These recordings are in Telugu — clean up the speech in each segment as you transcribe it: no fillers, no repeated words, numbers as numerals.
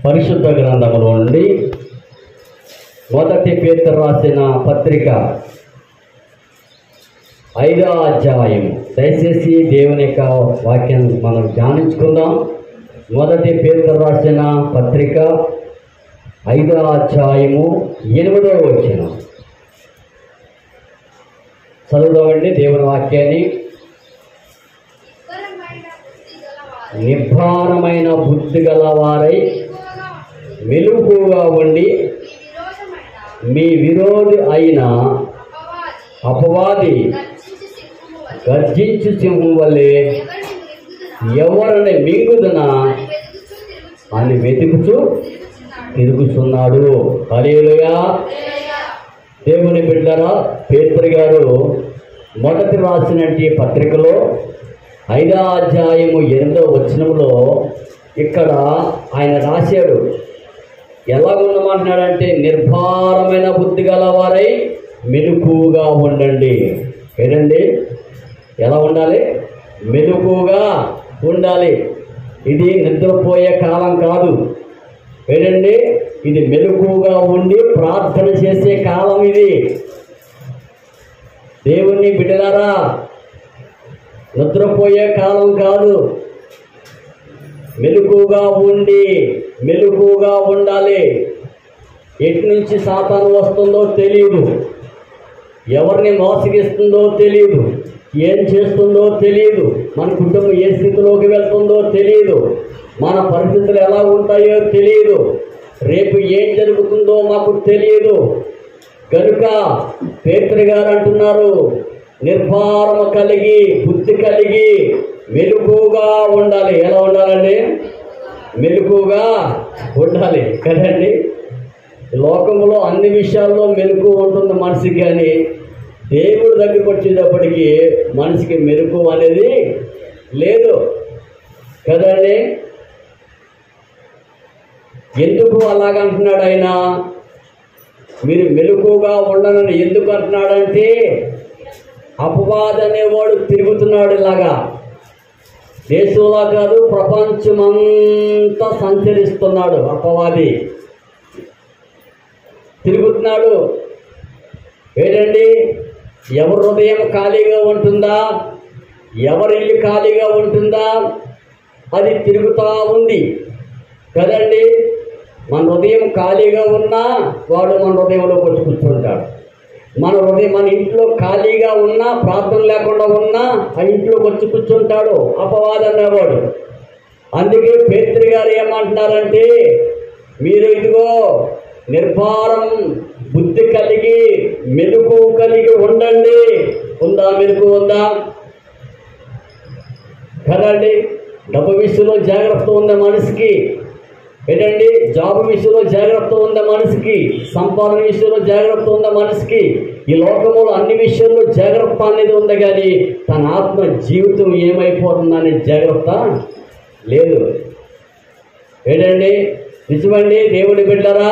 పరిశుద్ధ గ్రంథములో నుండి మొదటి పేతురు రాసిన పత్రిక 5వ అధ్యాయం. దయచేసి దేవుని యొక్క వాక్యాన్ని మనం ధ్యానించుకుందాం. మొదటి పేతురు రాసిన పత్రిక 5వ అధ్యాయము 8వ వచనం చదువుదామండి. దేవుని వాక్యాన్ని. నిబ్బానమైన బుద్ధి గలవారై మెలుగుగా ఉండి మీ విరోధి అయిన అపవాది గర్జించు సింహం వల్లే ఎవరిని మింగుదనా అని వెతుకుచూ తిరుగుతున్నాడు. హల్లెలూయా. దేవుని బిడ్డలారా, పేతురు గారు మొదటి రాసినటువంటి పత్రికలో 5వ అధ్యాయము 8వ వచనంలో ఇక్కడ ఆయన రాశాడు. ఎలా ఉండమంటున్నాడంటే, నిర్భారమైన బుద్ధి గలవారై మెలకువగా ఉండండి. ఏదండి, ఎలా ఉండాలి? మెలకువగా ఉండాలి. ఇది నిద్రపోయే కాలం కాదు. ఏదండి, ఇది మెలకువగా ఉండి ప్రార్థన చేసే కాలం. ఇది దేవుని బిడ్డలారా, నిద్రపోయే కాలం కాదు. మెలకువగా ఉండి మెలకువగా ఉండాలి. ఎటు నుంచి సాతాను వస్తుందో తెలియదు, ఎవరిని మోసగిస్తుందో తెలియదు, ఏం చేస్తుందో తెలియదు, మన కుటుంబం ఏ స్థితిలోకి వెళ్తుందో తెలియదు, మన పరిస్థితులు ఎలా ఉంటాయో తెలియదు, రేపు ఏం జరుగుతుందో మాకు తెలియదు. కనుక పేతురు గారు అంటున్నారు, నిర్భారము కలిగి బుద్ధి కలిగి మెలకువగా ఉండాలి. ఎలా ఉండాలండి? మెలకువగా ఉండాలి కదండి. లోకంలో అన్ని విషయాల్లో మెలకువ ఉంటుంది మనిషికి, కానీ దేవుడి దగ్గరికి వచ్చేటప్పటికి మనిషికి మెలకువ అనేది లేదు కదండి. ఎందుకు అలాగంటున్నాడు ఆయన? మీరు మెలకువగా ఉండనని ఎందుకు అంటున్నాడంటే, అపవాది అనేవాడు తిరుగుతున్నాడు. ఇలాగా దేశంలో కాదు, ప్రపంచమంతా సంచరిస్తున్నాడు. అపవాది తిరుగుతున్నాడు. ఏంటండి, ఎవరి హృదయం ఖాళీగా ఉంటుందా, ఎవరి ఇల్లు ఖాళీగా ఉంటుందా, అది తిరుగుతూ ఉంది కదండి. మన హృదయం ఖాళీగా ఉన్నా వాడు మన హృదయంలోకి వచ్చి కూర్చుంటాడు. మన హృదయం మన ఇంట్లో ఖాళీగా ఉన్నా, ప్రార్థన లేకుండా ఉన్నా ఆ ఇంట్లోకి వచ్చి కూర్చుంటాడు అపవాది అనేవాడు. అందుకే పేతురు గారు ఏమంటున్నారంటే, మీరు ఇదిగో నిర్భారం బుద్ధి కలిగి మెలకు కలిగి ఉండండి. ఉందా? మెలకు ఉందా కదండి. డబ్బు విషయంలో జాగ్రత్త ఉంది మనిషికి. ఏంటండి, జాబ్ విషయంలో జాగ్రత్త ఉందా మనిషికి, సంపాదన విషయంలో జాగ్రత్త ఉందా మనిషికి, ఈ లోకంలో అన్ని విషయాల్లో జాగ్రత్త అనేది ఉంది, కానీ తన ఆత్మ జీవితం ఏమైపోతుందనే జాగ్రత్త లేదు. ఏంటండి, నిజమండి దేవుని బిడ్డరా.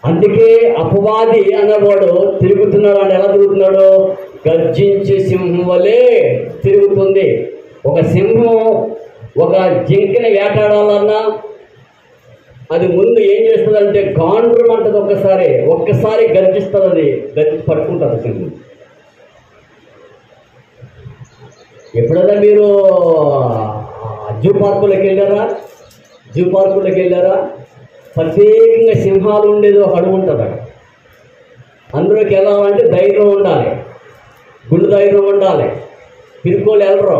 అందుకే అపవాది అన్నవాడు తిరుగుతున్నాడు. అంటే ఎలా తిరుగుతున్నాడు? గర్జించే సింహం వలె తిరుగుతుంది. ఒక సింహం ఒక జింకని వేటాడాలన్నా అది ముందు ఏం చేస్తుందంటే గాండ్రం అంటది. ఒక్కసారి గర్జిస్తుంది, అది గర్జించి పట్టుకుంటుంది సింహం. ఎప్పుడైనా మీరు జూ పార్కులకు వెళ్ళారా? ప్రత్యేకంగా సింహాలు ఉండేది ఒక అడుగు ఉంటుంది అక్కడ. అందులోకి వెళ్ళాలంటే ధైర్యం ఉండాలి, గుండె ధైర్యం ఉండాలి. పిరుకోలు వెళ్ళరు,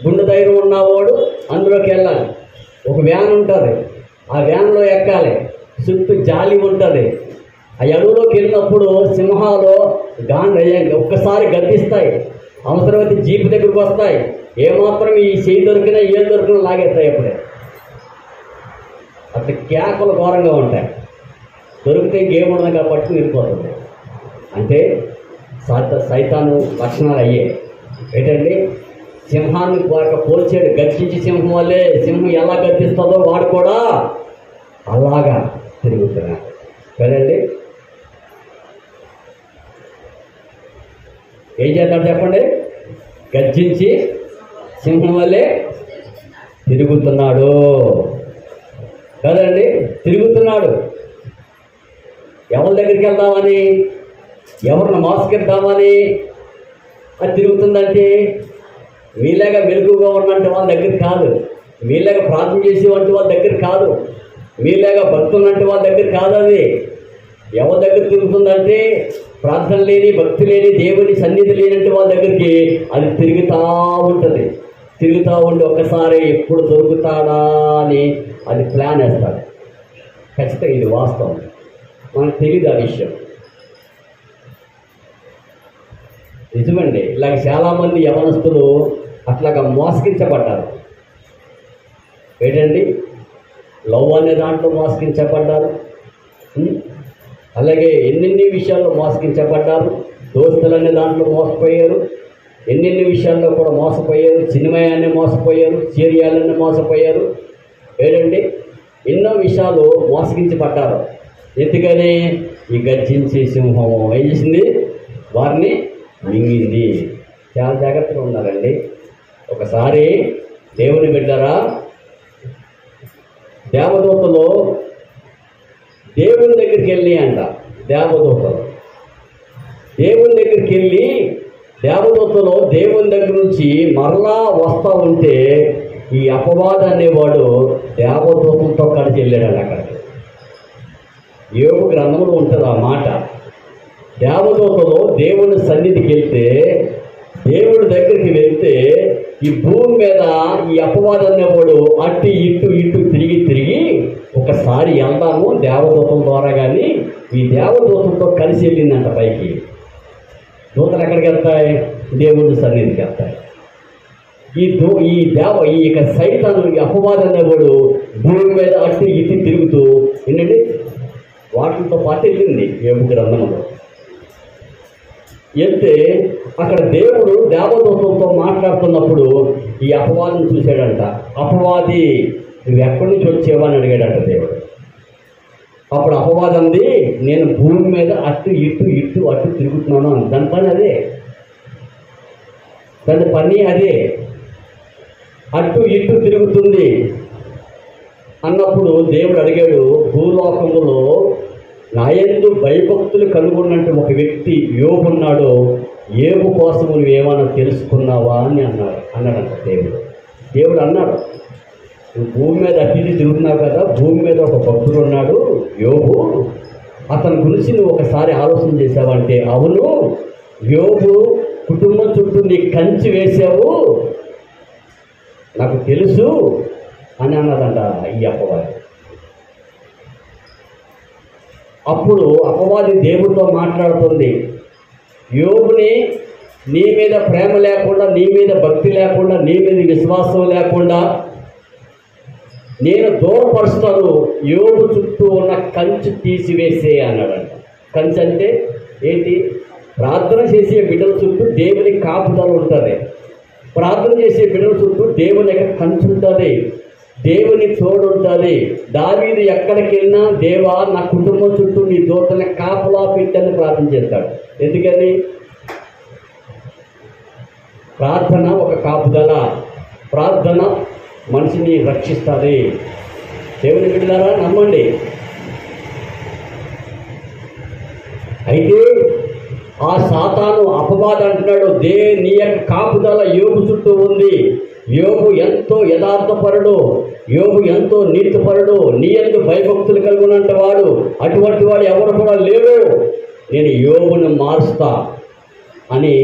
గుండె ధైర్యం ఉన్నవాడు అందులోకి వెళ్ళాలి. ఒక వ్యాన్ ఉంటుంది, ఆ వ్యాన్లో ఎక్కాలి, చుట్టూ జాలి ఉంటుంది. ఆ అడవులోకి వెళ్ళినప్పుడు సింహాలు ఒక్కసారి గర్జిస్తాయి, అవసరమైతే జీపు దగ్గరికి వస్తాయి. ఏమాత్రం ఈ చేయి దొరికినా ఏం దొరికినా లాగేస్తాయి. అప్పుడే అట్లా కేకలు ఘోరంగా ఉంటాయి. దొరికితే ఇంకేముండదు పట్టుకుని వెళ్ళిపోతుంది. అంటే సైతాను లక్షణాలు అయ్యే. ఏంటండి, సింహాన్ని పోల్చాడు. గర్జించి సింహం వల్లే, సింహం ఎలా గర్జిస్తుందో వాడు కూడా అలాగా తిరుగుతున్నాడు కదండి. ఏం చేద్దాం చెప్పండి? గర్జించి సింహం వల్లే తిరుగుతున్నాడు. కదండి, తిరుగుతున్నాడు. ఎవరి దగ్గరికి వెళ్దామని, ఎవరిని మోసగిద్దామని అది తిరుగుతుందంటే మీలాగా మెలుగుగా ఉన్నట్టు వాళ్ళ దగ్గర కాదు, మీలాగా ప్రార్థన చేసేవంటి వాళ్ళ దగ్గర కాదు, మీలాగా భక్తి ఉన్నట్టు వాళ్ళ దగ్గర కాదు. అది ఎవరి దగ్గర తిరుగుతుందంటే ప్రార్థన లేని, భక్తి లేని, దేవుని సన్నిధి లేనట్టు వాళ్ళ దగ్గరికి అది తిరుగుతూ ఉంటుంది. తిరుగుతూ ఉండి ఒక్కసారి ఎప్పుడు దొరుకుతాడా అని అది ప్లాన్ వేస్తాడు. ఖచ్చితంగా ఇది వాస్తవం, మనకు తెలియదు ఆ విషయం. నిజమండి, ఇలాగ చాలామంది యవనస్తులు అట్లాగా మోసగించబడ్డారు. ఏంటండి, లవ్ అనే దాంట్లో మోసగించబడ్డారు. అలాగే ఎన్నెన్ని విషయాల్లో మోసగించబడ్డారు. దోస్తులు అనే దాంట్లో మోసపోయారు, ఎన్నెన్ని విషయాల్లో కూడా మోసపోయారు. సినిమాయాన్ని మోసపోయారు, సీరియాలన్నీ మోసపోయారు. ఏంటంటే ఎన్నో విషయాలు మోసగించబడ్డారు. ఎందుకని ఈ గర్జించే సింహం ఏం చేసింది, వారిని మింగింది. చాలా జాగ్రత్తగా ఉన్నారండి. ఒకసారి దేవుని బిడ్డరా, దేవదూతలు దేవుని దగ్గరికి వెళ్ళి అంట, దేవదూతలు దేవుని దగ్గరికి వెళ్ళి, దేవదూతలు దేవుని దగ్గర నుంచి మరలా వస్తూ ఉంటే ఈ అపవాది అనేవాడు దేవదూతలతో కలిసి వెళ్ళాడు. అక్కడికి యోబు గ్రంథంలో ఉంటుంది ఆ మాట. దేవదూతలు దేవుని సన్నిధికి వెళ్తే, దేవుడి దగ్గరికి వెళ్తే ఈ భూమి మీద ఈ అపవాది అనేవాడు అటు ఇటు తిరిగి ఒకసారి వెళ్దాము దేవదూతల ద్వారా, కానీ ఈ దేవదూతలతో కలిసి వెళ్ళిందంట పైకి. దూతలు ఎక్కడికి వెళ్తాయి, దేవుడి సన్నిధికి వెళ్తాయి. ఈ సైతాను, ఈ అపవాది అనేవాడు భూమి మీద అటు ఇటు తిరుగుతూ ఏంటంటే వాటితో పాటు వెళ్ళింది యోబు గ్రంథంలో. వెళ్తే అక్కడ దేవుడు దేవదూతలతో మాట్లాడుతున్నప్పుడు ఈ అపవాదిని చూశాడంట. అపవాది నువ్వు ఎక్కడి నుంచి వచ్చేవని అడిగాడంట దేవుడు. అప్పుడు అపవాది అంది, నేను భూమి మీద అటు ఇటు తిరుగుతున్నాను అని. దాని పని అదే, అటు ఇటు తిరుగుతుంది అన్నప్పుడు దేవుడు అడిగాడు, భూలోకములో నాయందు భయభక్తులు కనుగొన్నట్టు ఒక వ్యక్తి యోబు ఉన్నాడు, యోబు కోసం నువ్వేమన్నా తెలుసుకున్నావా అని అన్నాడంట దేవుడు అన్నాడు, నువ్వు భూమి మీద అటు తిరుగుతున్నావు కదా, భూమి మీద ఒక భక్తుడు ఉన్నాడు యోబు, అతని గురించి నువ్వు ఒకసారి ఆలోచన చేసావంటే, అవును యోబు కుటుంబం చుట్టూ నీ కంచి వేసావు నాకు తెలుసు అని అన్నదంట ఈ అపవాది. అప్పుడు అపవాది దేవుడితో మాట్లాడుతుంది, యోబుని నీ మీద ప్రేమ లేకుండా, నీ మీద భక్తి లేకుండా, నీ మీద విశ్వాసం లేకుండా నేను దూరపరుస్తాను, యోబు చుట్టూ ఉన్న కంచి తీసివేసే అన్నాడంట. కంచి అంటే ఏంటి, ప్రార్థన చేసే బిడ్డల చుట్టూ దేవుని కాపుదల ఉంటుంది. ప్రార్థన చేసే బిడ్డల చుట్టూ దేవుని యొక్క కంచి ఉంటుంది, దేవుని తోడు ఉంటుంది. దావీదు ఎక్కడికి వెళ్ళినా, దేవా నా కుటుంబం చుట్టూ నీ దూతని కాపులా పెట్టని ప్రార్థన చేస్తాడు. ఎందుకని ప్రార్థన ఒక కాపుదల, ప్రార్థన మనిషిని రక్షిస్తుంది. దేవుని బిడ్డలారా నమ్మండి. అయితే ఆ సాతాను అపవాది అంటున్నాడు, నీ యొక్క కాపుదల యోబు చుట్టూ ఉంది, యోబు ఎంతో యథార్థపరుడు, యోబు ఎంతో నీతిపరుడు, నీ యందు భయభక్తులు కలుగునంట వాడు, అటువంటి వాడు ఎవరు కూడా లేడు, నేను యోబును మారుస్తా అని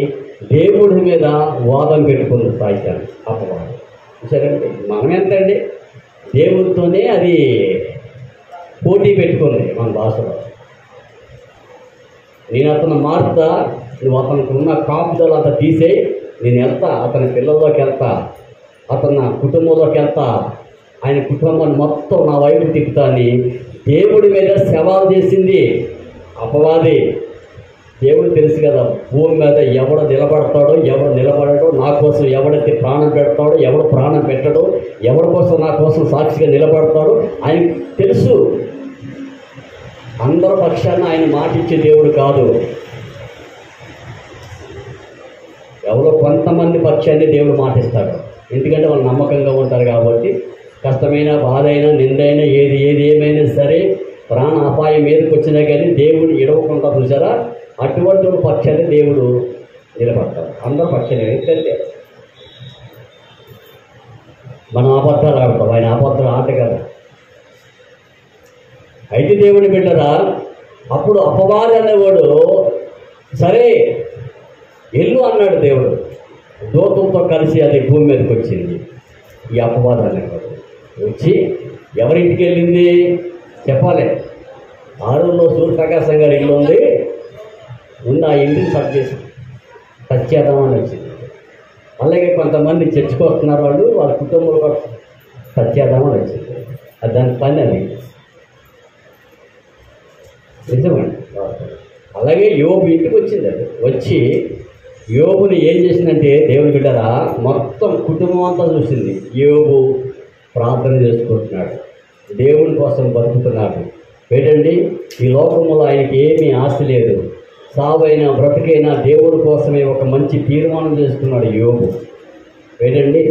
దేవుడి మీద వాదం పెట్టుకుంది సాయితాను అపవాది. సరేండి, మనం ఎంతండి దేవుడితోనే అది పోటీ పెట్టుకుంది మన భాషలో. నేను అతను మారుతా, నువ్వు అతనికి ఉన్న కాపుదల అంతా తీసేయి, నేను వెళ్తా, అతని పిల్లల్లోకి వెళ్తా, అతను నా కుటుంబంలోకి వెళ్తా, ఆయన కుటుంబాన్ని మొత్తం నా వైపు తిప్పుతా అని దేవుడి మీద సవాల్ చేసింది అపవాది. దేవుడు తెలుసు కదా, భూమి మీద ఎవడు నిలబడతాడో ఎవడు నిలబడడో, నా కోసం ఎవడైతే ప్రాణం పెడతాడో ఎవడు ప్రాణం పెట్టడో, ఎవరి కోసం నా కోసం సాక్షిగా నిలబడతాడో ఆయన తెలుసు. అందరి పక్షాన్ని ఆయన మాట ఇచ్చే దేవుడు కాదు, ఎవరో కొంతమంది పక్షాన్ని దేవుడు మాటిస్తాడు. ఎందుకంటే వాళ్ళు నమ్మకంగా ఉంటారు కాబట్టి, కష్టమైన కష్టమైన బాధ అయినా నిందైనా ఏది ఏమైనా సరే ప్రాణ అపాయం మీదకి వచ్చినా కానీ దేవుడు ఇడవకుండా చూసారా, అటువంటి పక్షాన్ని దేవుడు నిలబడతాడు. అందరూ పక్షాన్ని ఎందుకంటే మనం అబద్ధాలు ఆడతాం, ఆయన అబద్ధాలు ఆట కదా. అయితే దేవుని బిడ్డరా, అప్పుడు అపవాది అనేవాడు సరే ఎల్లు అన్నాడు దేవుడు. దూతంతో కలిసి అది భూమి మీదకి వచ్చింది. ఈ అపవాది అనేవాడు వచ్చి ఎవరింటికి వెళ్ళింది చెప్పాలి. ఆరులో సూర్యప్రకాశం గారి ఇల్లు ఉంది, ఆ ఇంటిని టచ్ చేద్దామని వచ్చింది. అలాగే కొంతమంది చర్చకు వస్తున్నారు, వాళ్ళ కుటుంబంలో కూడా టచ్ చేద్దామని వచ్చింది. అది దాని పని అది నిజమండి. అలాగే యోబు ఇంటికి వచ్చింది. అది వచ్చి యోబుని ఏం చేసిందంటే దేవుని బిడ్డరా మొత్తం కుటుంబం అంతా చూసింది. యోబు ప్రార్థన చేసుకుంటున్నాడు, దేవుని కోసం బతుకుతున్నాడు. ఏంటండి ఈ లోకంలో ఆయనకి ఏమీ ఆశ లేదు. సావైనా బ్రతికైనా దేవుడి కోసమే ఒక మంచి తీర్మానం చేసుకున్నాడు యోబు. ఏంటండి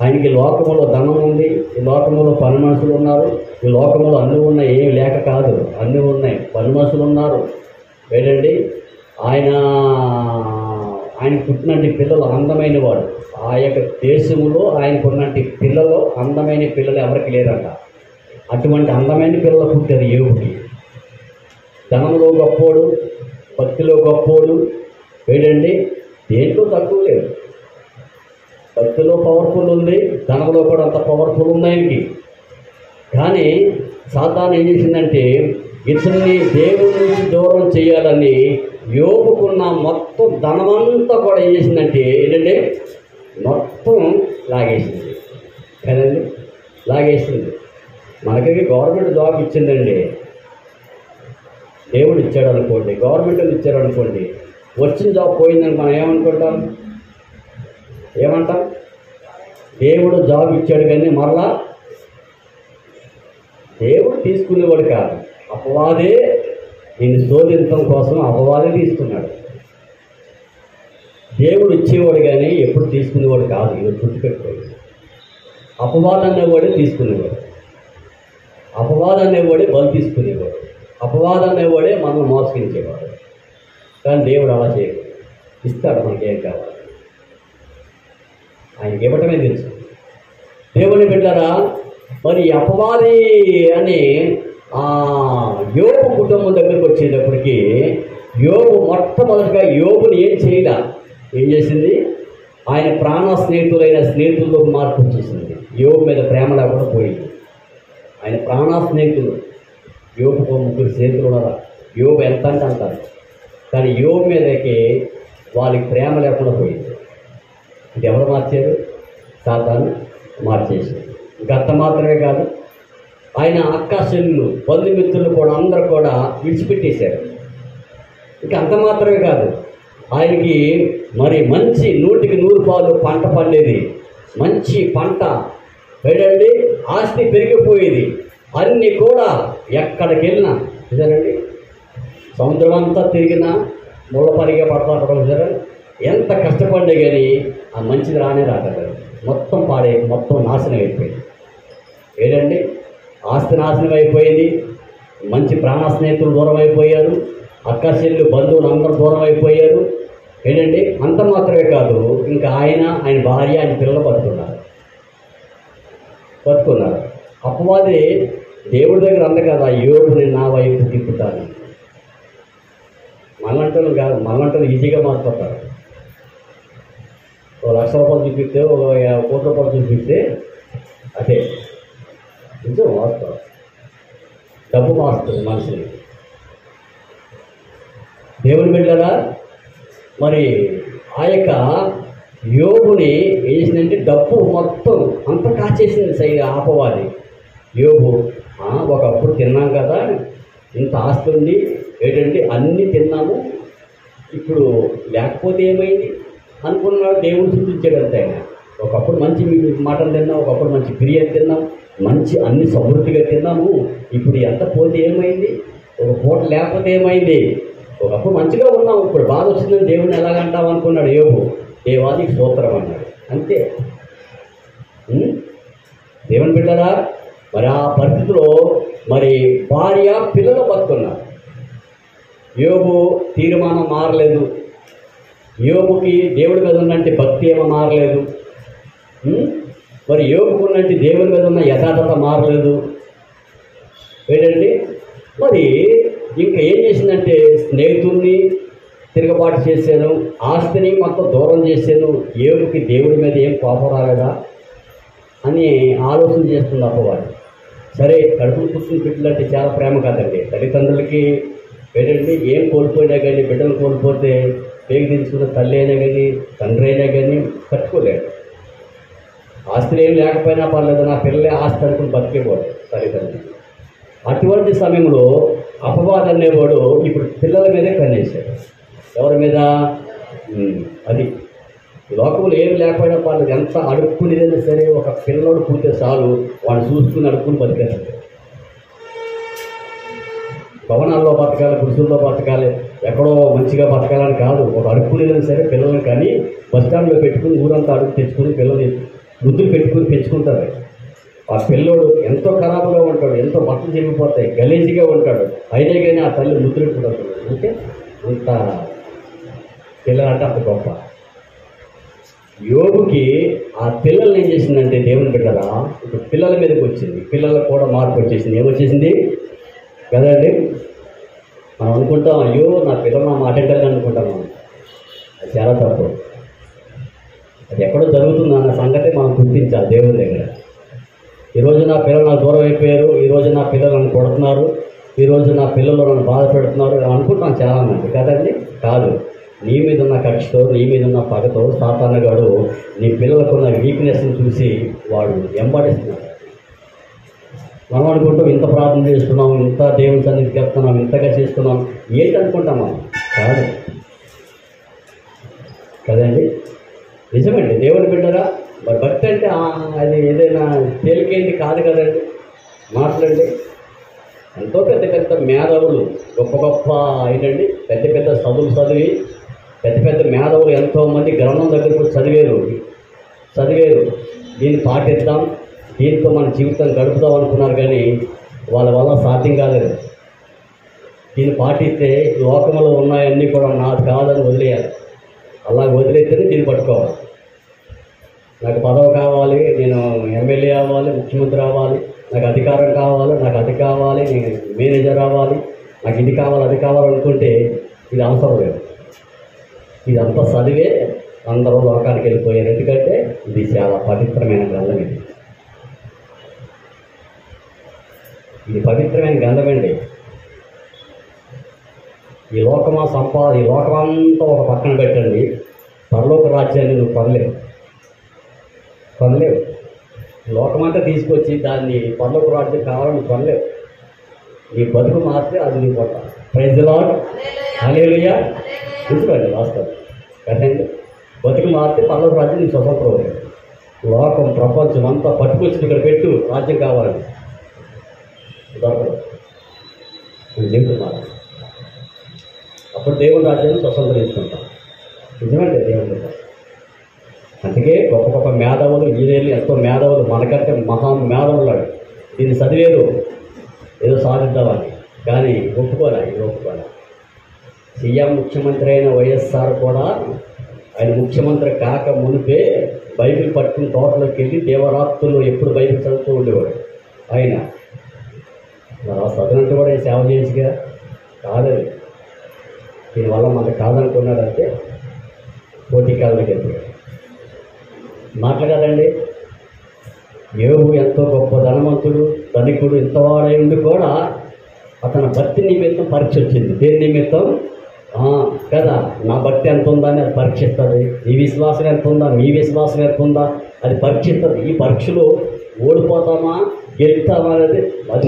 ఆయనకి లోకములో ధనం ఉంది, ఈ లోకంలో పని మనుషులు ఉన్నారు, ఈ లోకంలో అన్నీ ఉన్నాయి, ఏమి లేక కాదు, అన్నీ ఉన్నాయి, పని మనుషులు ఉన్నారు. ఏంటండి ఆయన పుట్టినటి పిల్లలు అందమైన వాడు. ఆ యొక్క దేశంలో ఆయనకున్నటి పిల్లలు అందమైన పిల్లలు ఎవరికి లేరంట. అటువంటి అందమైన పిల్లలు పుట్టారు యోబుకి. ధనంలో గొప్పోడు, భక్తిలో గొప్పోడు. ఏంటండి దేంట్లో తక్కువ లేదు. భక్తిలో పవర్ఫుల్ ఉంది, ధనంలో కూడా అంత పవర్ఫుల్ ఉంది ఆయనకి. కానీ సాతాను ఏం చేసిందంటే ఇతన్ని దేవుడి నుంచి దూరం చేయాలని యోబుకున్న మొత్తం ధనమంతా కూడా ఏం చేసిందంటే ఏంటంటే మొత్తం లాగేసింది కదండి. లాగేసింది. మనకి గవర్నమెంట్ జాబ్ ఇచ్చిందండి, దేవుడు ఇచ్చాడు అనుకోండి, గవర్నమెంట్ ఇచ్చాడు అనుకోండి, వచ్చిన జాబ్ పోయిందని మనం ఏమనుకుంటాం? ఏమంటాం? దేవుడు జాబ్ ఇచ్చాడు కానీ మరలా దేవుడు తీసుకునేవాడు కాదు, అపవాదే నిన్ను శోధించడం కోసం అపవాదే తీసుకున్నాడు. దేవుడు ఇచ్చేవాడు కానీ ఎప్పుడు తీసుకునేవాడు కాదు. ఇది గుర్తుపెట్టుకోండి. అపవాదం అనేవాడే తీసుకునేవాడు, అపవాదం అనేవాడే బలి తీసుకునేవాడు, అపవాదం అనేవాడే మనం మోసగించేవాడు. కానీ దేవుడు అలా చేయడు, ఇస్తాడు మనకి ఏం కావాలి. ఆయనకి ఇవ్వటమే తెలుసు. దేవుని బిడ్డరా, మరి అపవాది అని యోబు కుటుంబం దగ్గరికి వచ్చేటప్పటికి యోబు మొట్టమొదటిగా యోబుని ఏం చేసింది? ఆయన ప్రాణ స్నేహితులైన స్నేహితుల్లోకి మార్పు వచ్చేసింది. యోబు మీద ప్రేమ లేకుండా పోయింది. ఆయన ప్రాణ స్నేహితులు యోబుకు 3 స్నేహితులు ఉన్నారా? యోబు ఎంత అంటే అంటారు, కానీ యోబు మీదకి వాళ్ళకి ప్రేమ లేకుండా పోయింది. ఇది ఎవరు మార్చారు? సాతాను మార్చేసింది. గత మాత్రమే కాదు, ఆయన అక్క చెల్లులు బంధుమిత్రులు కూడా అందరూ కూడా విడిచిపెట్టేశారు. ఇంకా అంత మాత్రమే కాదు, ఆయనకి మరి మంచి 100కి 100 పాలు పంట పండేది, మంచి పంట వేడండి, ఆస్తి పెరిగిపోయేది. అన్నీ కూడా ఎక్కడికి వెళ్ళినా చూసారండి, సముద్రం అంతా తిరిగినా ముళ్ళపరిగా పడతాడు చూసారా. ఎంత కష్టపడ్డా కానీ ఆ మంచిది రాలేదు. మొత్తం మొత్తం నాశనం అయిపోయింది. ఏంటండి ఆస్తి నాశనం అయిపోయింది, మంచి ప్రాణ స్నేహితులు దూరం అయిపోయారు, అక్క చెల్లు బంధువులు అందరూ దూరం అయిపోయారు. ఏంటండి అంత మాత్రమే కాదు, ఇంకా ఆయన భార్య ఆయన పిల్లలు బతుకున్నారు. అపవాది దేవుడి దగ్గర అంత కదా, యోబుని నా వైపు తిప్పుతాను. మనంటలు కాదు, మనంటలు ఈజీగా మారిపోతారు. 1 లక్ష రూపాయలు చూపిస్తే, 1 కోటి రూపాయలు చూపిస్తే అదే నిజం వాస్తవం. డబ్బు మారుతుంది మనిషిని. దేవుని బిడ్డరా, మరి ఆ యొక్క యోబుని ఏం చేసిందంటే డబ్బు మొత్తం అంత కాచేసింది అపవాది. యోబు ఒకప్పుడు తిన్నాం కదా, ఇంత ఆస్తి ఉంది, ఏంటంటే అన్నీ తిన్నాము, ఇప్పుడు లేకపోతే ఏమైంది అనుకున్నాడు. దేవుడు చూపించాడు అంతే. ఆయన ఒకప్పుడు మంచి మటన్ తిన్నాం, ఒకప్పుడు మంచి బిర్యానీ తిన్నాం, మంచి అన్ని సమృద్ధిగా తిన్నాము, ఇప్పుడు ఎంత పోతే ఏమైంది, ఒక పూట లేకపోతే ఏమైంది, ఒకప్పుడు మంచిగా ఉన్నాం, ఇప్పుడు బాధ వచ్చిందని దేవుడిని ఎలాగంటావు అనుకున్నాడు యోబు. దేవానికి స్తోత్రం అన్నాడు. అంతే. దేవుని బిడ్డరా, మరి ఆ పరిస్థితిలో మరి భార్య పిల్లలు బతుకున్నారు. యోబు తీర్మానం మారలేదు. యోబుకి దేవుడి మీద ఉన్నంటే భక్తి ఏమో మారలేదు. మరి యోబుకు ఉన్నట్టు దేవుడి మీద ఉన్న యథార్థత మారలేదు. ఏంటండి మరి ఇంకా ఏం చేసిందంటే స్నేహితుడిని తిరగబాటు చేశాను, ఆస్తిని మొత్తం దూరం చేశాను, యోబుకి దేవుడి మీద ఏం కోపం రాలేదా అని ఆలోచన చేస్తుంది అప్పవాడు. సరే, కడుపులు పుట్టిన బిడ్డలంటే చాలా ప్రేమ కాదండి. తల్లిదండ్రులకి ఏంటంటే ఏం కోల్పోయినా కానీ, బిడ్డలు కోల్పోతే పేగు తీసుకున్న తల్లి అయినా కానీ తండ్రి అయినా కానీ కట్టుకోలేడు. ఆస్తులు ఏం లేకపోయినా పర్లేదు, నా పిల్లలే ఆస్తి అనుకుని బతికేవాడు తల్లిదండ్రులు. అటువంటి సమయంలో అపవాది అనేవాడు ఇప్పుడు పిల్లల మీదే కన్నేశాడు. ఎవరి మీద? అది లోకంలో ఏమి లేకపోయినా పర్లేదు, ఎంత అడుక్కునేదైనా సరే ఒక పిల్లడు పుడితే చాలు వాడు చూసుకుని అడుక్కుని బతికేస్తాడు. భవనాల్లో బతకాలి, గుడిసెల్లో బతకాలి, ఎక్కడో మంచిగా బతకాలని కాదు. ఒక అడుక్కునేదైనా సరే పిల్లల్ని కానీ బస్ స్టాండ్లో పెట్టుకుని ఊరంతా అడుగు తెచ్చుకుని పిల్లల్ని ముద్దులు పెట్టుకుని పెంచుకుంటారు. ఆ పిల్లోడు ఎంతో ఖరాబుగా ఉంటాడు, ఎంతో బట్టలు చెరిగిపోతాయి, గలీజ్గా ఉంటాడు, అయినా కానీ ఆ తల్లి ముద్దులు పెట్టుకుంటాడు. అంటే అంత పిల్లలంటే అంత గొప్ప. యోబుకి ఆ పిల్లల్ని ఏం చేసిందంటే దేవుని బిడ్డరా ఇప్పుడు పిల్లల మీదకి వచ్చింది. పిల్లలకు కూడా మార్పు వచ్చేసింది. ఏమొచ్చేసింది కదండి? మనం అనుకుంటాం, అయ్యో నా పిల్లలు నా మాట వింటారని అనుకుంటాం. మనం అది చాలా తప్పు. అది ఎక్కడో జరుగుతుంది అన్న సంగతి మనం గుర్తించాలి దేవుని దగ్గర. ఈరోజు నా పిల్లలు నాకు దూరం అయిపోయారు, ఈరోజు నా పిల్లలు నన్ను కొడుతున్నారు, ఈరోజు నా పిల్లలు నన్ను బాధ పెడుతున్నారు అనుకుంటాం చాలామంది. కదండి? కాదు. నీ మీద ఉన్న కక్షతో, నీ మీద ఉన్న పగతో సాతానుగాడు నీ పిల్లలకున్న వీక్నెస్ని చూసి వాడు వెంబడిస్తున్నాడు. మనం అనుకుంటాం ఇంత ప్రార్థన చేస్తున్నాం, ఇంత దేవుని సన్నిధికి చెప్తున్నాం, ఇంతగా చేస్తున్నాం, ఏంటి అనుకుంటాం మనం. కాదు కదండి? నిజమండి. దేవుని బిడ్డరా మరి భక్తి అంటే అది ఏదైనా తేలికేంటి కాదు కదండి. మాట్లాడండి, ఎంతో పెద్ద పెద్ద మేధావులు, గొప్ప గొప్ప ఏంటండి పెద్ద పెద్ద చదివి పెద్ద పెద్ద మేధావులు ఎంతోమంది గ్రంథం దగ్గరకు చదివారు. దీన్ని పాటిద్దాం, దీంతో మన జీవితం గడుపుదాం అనుకున్నారు, కానీ వాళ్ళ వల్ల సాధ్యం కాలేదు. దీన్ని పాటిస్తే లోకంలో ఉన్నాయన్నీ కూడా నాది కాదని వదిలేయాలి. అలా వదిలేస్తేనే దీన్ని పట్టుకోవాలి. నాకు పదవి కావాలి, నేను ఎమ్మెల్యే అవ్వాలి, ముఖ్యమంత్రి అవ్వాలి, నాకు అధికారం కావాలి, నాకు అది కావాలి, నేను మేనేజర్ అవ్వాలి, నాకు ఇది కావాలి, అది కావాలనుకుంటే ఇది అవసరం లేదు. ఇదంతా చదివే అందరూ లోకానికి వెళ్ళిపోయారు. ఎందుకంటే ఇది చాలా పవిత్రమైన గ్రంథం. ఇది పవిత్రమైన గ్రంథమండి. ఈ లోకమంతా ఒక పక్కన పెట్టండి, పరలోక రాజ్యాన్ని నువ్వు కొనలేవు. లోకమంతా తీసుకొచ్చి దాన్ని పరలోక రాజ్యం కావాలని కొనలేవు. నీ బతుకు మాత్రమే అది నీ పొట్ట. ప్రైజ్ ది లార్డ్, హల్లెలూయా. చూసుకోండి వాస్తవం కదండి. బతుకు మాత్రమే పరలోక రాజ్యం నీ స్వతంత్రం. లోకం ప్రపంచం అంతా పట్టుకొచ్చి ఇక్కడ పెట్టు రాజ్యం కావాలని దొరకదు. చెప్తున్నారు అప్పుడు దేవుని రాజ్యాన్ని స్వతంత్రించుకుంటాం. నిజమంటే దేవుని రాజ్యం. అందుకే గొప్ప గొప్ప మేధావులు, ఇంజనీర్లు, ఎంతో మేధావులు, మనకంటే మహా మేధావులు దీన్ని చదివేరు ఏదో సాధిద్దామని, కానీ ఒప్పుకోలే. సీఎం ముఖ్యమంత్రి అయిన వైఎస్ఆర్ కూడా ఆయన ముఖ్యమంత్రి కాక మునిపే బైబిల్ పట్టుకుని తోటలోకి వెళ్ళి దేవరాత్రులు ఎప్పుడు బైబిల్ చదువుతూ ఉండేవాడు ఆయన. మరి ఆ చదువునంటే కూడా సేవ చేసిగా కాలేదు. దీనివల్ల మనకు కాదనుకున్నాడంటే పోటీ కాళ్ళకి వెళ్ళిపోయాడు. మాట్లాడాలండి. యోబు ఎంతో గొప్ప ధనవంతుడు, ధనికుడు, ఇంతవాడై ఉండి కూడా అతని భక్తి నిమిత్తం పరీక్ష వచ్చింది. దేని నిమిత్తం కదా? నా భక్తి ఎంత ఉందా అని అది పరీక్షిస్తుంది. నీ విశ్వాసం ఎంత ఉందా, మీ విశ్వాసం ఎంత ఉందా అది పరీక్షిస్తుంది. ఈ పరీక్షలో ఓడిపోతామా గెలుస్తామా అనేది అది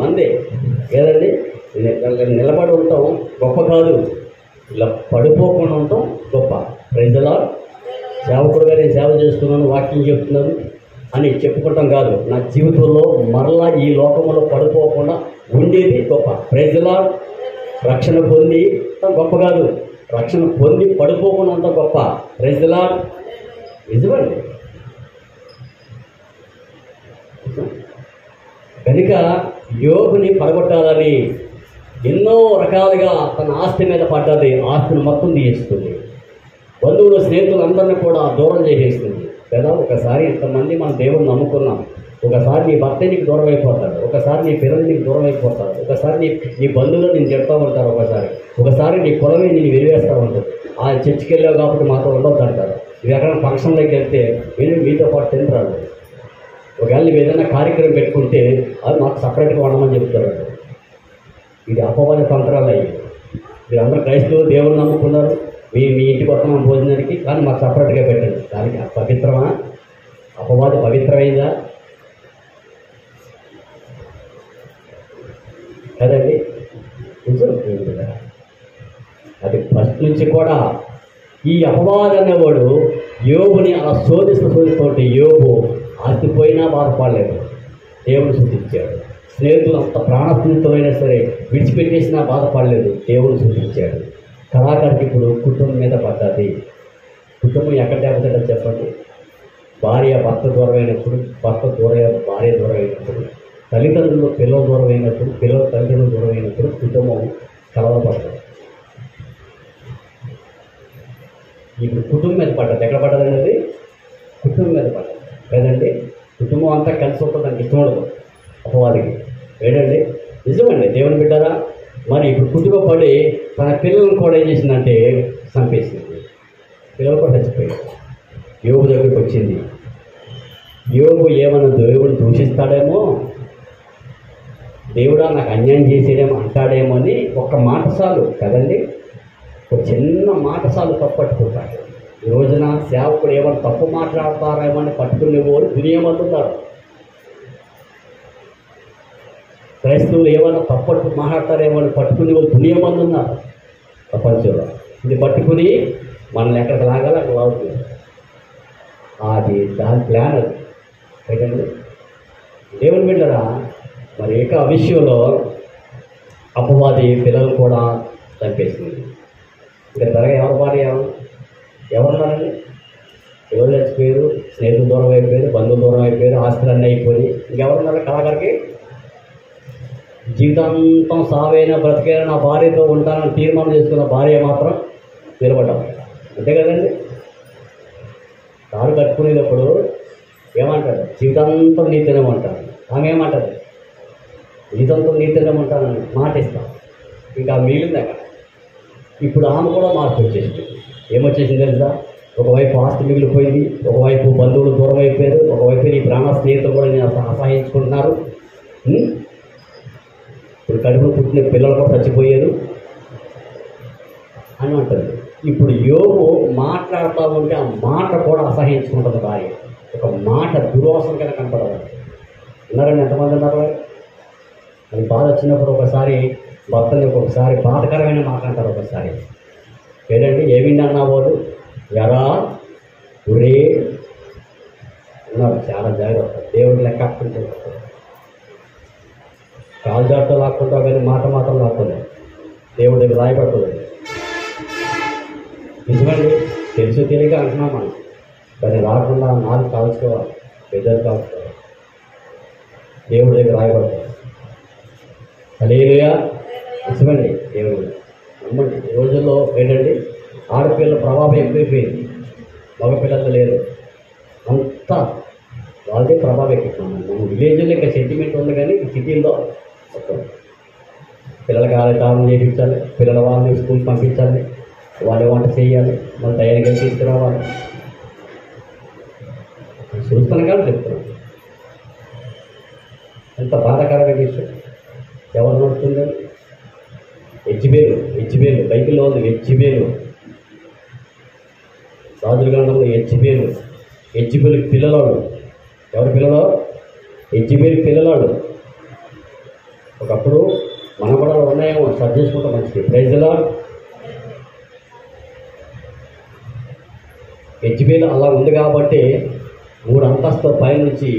మందే ఏదండి. నిలబడి ఉంటాం గొప్ప కాదు, ఇలా పడిపోకుండా ఉంటాం గొప్ప. ప్రజల సేవకుడుగా నేను సేవ చేస్తున్నాను, వాక్యం చెప్తున్నాను అని చెప్పుకుంటాం కాదు. నా జీవితంలో మరలా ఈ లోకంలో పడిపోకుండా ఉండేది గొప్ప. ప్రజల రక్షణ పొంది గొప్ప కాదు, రక్షణ పొంది పడిపోకుండా అంత గొప్ప. ప్రజల నిజమండి. కనుక యోబుని పడగొట్టాలని ఎన్నో రకాలుగా తన ఆస్తి మీద పడ్డది. ఆస్తిని మొత్తం తీసేస్తుంది. బంధువులు స్నేహితులు అందరినీ కూడా దూరం చేసేస్తుంది కదా. ఒకసారి ఇంతమంది మన దేవుడిని నమ్ముకున్నాం. ఒకసారి నీ భర్త నీకు దూరం అయిపోతాడు, ఒకసారి నీ పిల్లలు నీకు దూరం అయిపోతారు, ఒకసారి నీ బంధువులు నేను చెప్తా ఉంటారు, ఒకసారి నీ కులమే నేను వెలివేస్తూ ఉంటుంది. ఆ చర్చికి వెళ్ళావు కాబట్టి మాతో ఉండొద్దు అంటారు. ఇవి ఎక్కడైనా ఫంక్షన్లోకి వెళ్తే మీరు మీతో పాటు తింటారు. ఒకవేళ నువ్వు ఏదైనా కార్యక్రమం పెట్టుకుంటే అది మాకు సపరేట్గా ఉండమని చెప్తారు. ఇది అపవాద తంత్రాలు అయ్యి. మీరు అందరూ క్రైస్తవులు దేవుడిని నమ్ముకున్నారు, మీ ఇంటికి వస్తున్నాం భోజనానికి, కానీ మాకు సపరేట్గా పెట్టండి. దానికి పవిత్రమా? అపవాది పవిత్రమైందా కదండి? అది ఫస్ట్ నుంచి కూడా ఈ అపవాది అనేవాడు యోబుని అలా శోధిస్తోటి యోబు ఆస్తిపోయినా బాధపడలేదు, దేవుడు సూచించాడు. స్నేహితులు అంత ప్రాణ స్నేహితులైనా సరే విడిచిపెట్టేసినా బాధపడలేదు, దేవుడు సూచించాడు. కళాకారుడికి ఇప్పుడు కుటుంబం మీద పడ్డది. కుటుంబం ఎక్కడ దెబ్బతింటది చెప్పండి? భార్య భర్త దూరమైనప్పుడు, భర్త భార్య దూరమైనప్పుడు, తల్లిదండ్రులు పిల్లలు దూరమైనప్పుడు, పిల్లల తల్లిదండ్రులు దూరమైనప్పుడు కుటుంబం కలవపడుతుంది. ఇప్పుడు కుటుంబం మీద పడ్డది. ఎక్కడ పడ్డది అనేది? కుటుంబం మీద పడ్డది కదండి. కుటుంబం అంతా కలిసి ఉంటుంది, దానికి ఇష్టం ఉండదు అపవాదికి. ఏంటండి? నిజమండి, దేవుని బిడ్డారా. మరి ఇప్పుడు కుటుంబం పడి తన పిల్లలను కూడా ఏం చేసిందంటే చంపేసింది. పిల్లలు కూడా చచ్చిపోయారు. యోబు దగ్గరికి వచ్చింది. యోబు ఏమన్నా దేవుడు దూషిస్తాడేమో, దేవుడా నాకు అన్యాయం చేసేదేమో అంటాడేమో అని ఒక్క మాట చాలు కదండి. ఒక చిన్న మాట చాలు తప్పట్టుకుంటాడు. ఈ రోజున సేవకుడు ఏమైనా తప్పు మాట్లాడతారేమో అని పట్టుకునేవాడు దునియమంటున్నారు. క్రైస్తవులు ఏమైనా తప్పట్టు మాట్లాడతారేమో అని పట్టుకునేవాళ్ళు దునియమంది ఉన్నారు ప్రపంచంలో. ఇది పట్టుకుని మనల్ని ఎక్కడికి లాగాలి అక్కడ లాగుతుంది. అది దాని ప్లాన్ అది ఏంటండి. దేవుని బిడ్డరా, మరి ఆ విషయంలో అపవాది పిల్లలు కూడా చంపేసింది. ఇంకా త్వరగా ఎవరు భార్య ఎవరున్నారండి? ఎవరు చచ్చిపోయారు? స్నేహితులు దూరం అయిపోయారు, బంధువులు దూరం అయిపోయారు, ఆస్తులన్నీ అయిపోయి ఇంకెవరున్నారు? కళాకారికి జీవితాంతం సావైనా బ్రతికైనా నా భార్యతో ఉంటానని తీర్మానం చేసుకున్న భార్య మాత్రం నిలబడ్డాం. అంతే కదండి. కారు కట్టుకునేటప్పుడు ఏమంటారు? జీవితాంతం నీ తినమంటాను. ఆమె ఏమంటారు? జీవితంతో నీ తినమంటానని మాట ఇస్తాం. ఇంకా మిగిలింది అక్కడ. ఇప్పుడు ఆమె కూడా మార్పు వచ్చేసింది. ఏమొచ్చేసింది తెలుసా? ఒకవైపు ఆస్తి మిగిలిపోయింది, ఒకవైపు బంధువులు దూరం అయిపోయారు, ఒకవైపు నీ ప్రాణ స్నేహితులు కూడా నేను అసహించుకుంటున్నారు. ఇప్పుడు కడుపు పుట్టిన పిల్లలు కూడా చచ్చిపోయారు అని అంటుంది. ఇప్పుడు యోబు మాట్లాడుతూ ఉంటే ఆ మాట కూడా అసహించుకుంటుంది భార్య. ఒక మాట దుర్వాసన కింద కనపడదు. ఉన్నారండి? ఎంతమంది ఉన్నారు? అది బాధ వచ్చినప్పుడు ఒకసారి భర్తని ఒకసారి బాధకరమైన మాట అంటారు. ఒకసారి ఏంటంటే ఏమిండి అన్నావోదు ఎరా ఉరే ఉన్నారు. చాలా జాగ్రత్త. దేవుడు లెక్క అప్పుకుంటే కాలు జాగ్రత్త లాక్కుంటావు కానీ మాట మాత్రం లాక్కుంటావు. దేవుడి దగ్గర రాయబడుతుంది. నిజమండి, తెలుసు తెలియక అంటున్నాం మనం. దాన్ని రాకుండా నాలుగు కాల్చుకోవాలి, పెద్దలు కాల్చుకోవాలి. దేవుడి దగ్గర రాయబడతాయి. హల్లెలూయా. నిజమండి, దేవుడు నమ్మండి. ఈ రోజుల్లో ఏంటండి ఆడపిల్లల ప్రభావం ఎక్కువైపోయింది, మగపిల్లలు లేరు. అంతా వాళ్ళదే ప్రభావం ఎక్కుతున్నాం. మన విలేజ్లో ఇంకా సెంటిమెంట్ ఉంది కానీ సిటీల్లో మొత్తం పిల్లలకి ఆలయం చేయించాలి, పిల్లల వాళ్ళని స్కూల్ పంపించాలి, వాళ్ళు వంట చేయాలి, మన టైంకి తీసుకురావాలి. చూస్తున్నాం కానీ చెప్తున్నాం. ఎంత బాధాకరమైన విషయం. ఎవరు నడుస్తుంది? హెచ్బేలు బైబిల్లో ఉంది. హెచ్బేలు రాజుల గ్రంథంలో హెచ్బేలు పిల్లలాడు. ఎవరి పిల్లలు? హెచ్బేలు పిల్లలాడు. ఒకప్పుడు మనం కూడా ఉన్నాయేమో, సర్చ్ చేసుకుంటాం. మంచిది. Praise the lord. హెచ్బేలు అలా ఉంది కాబట్టి 3 అంతస్తుల పైనుంచి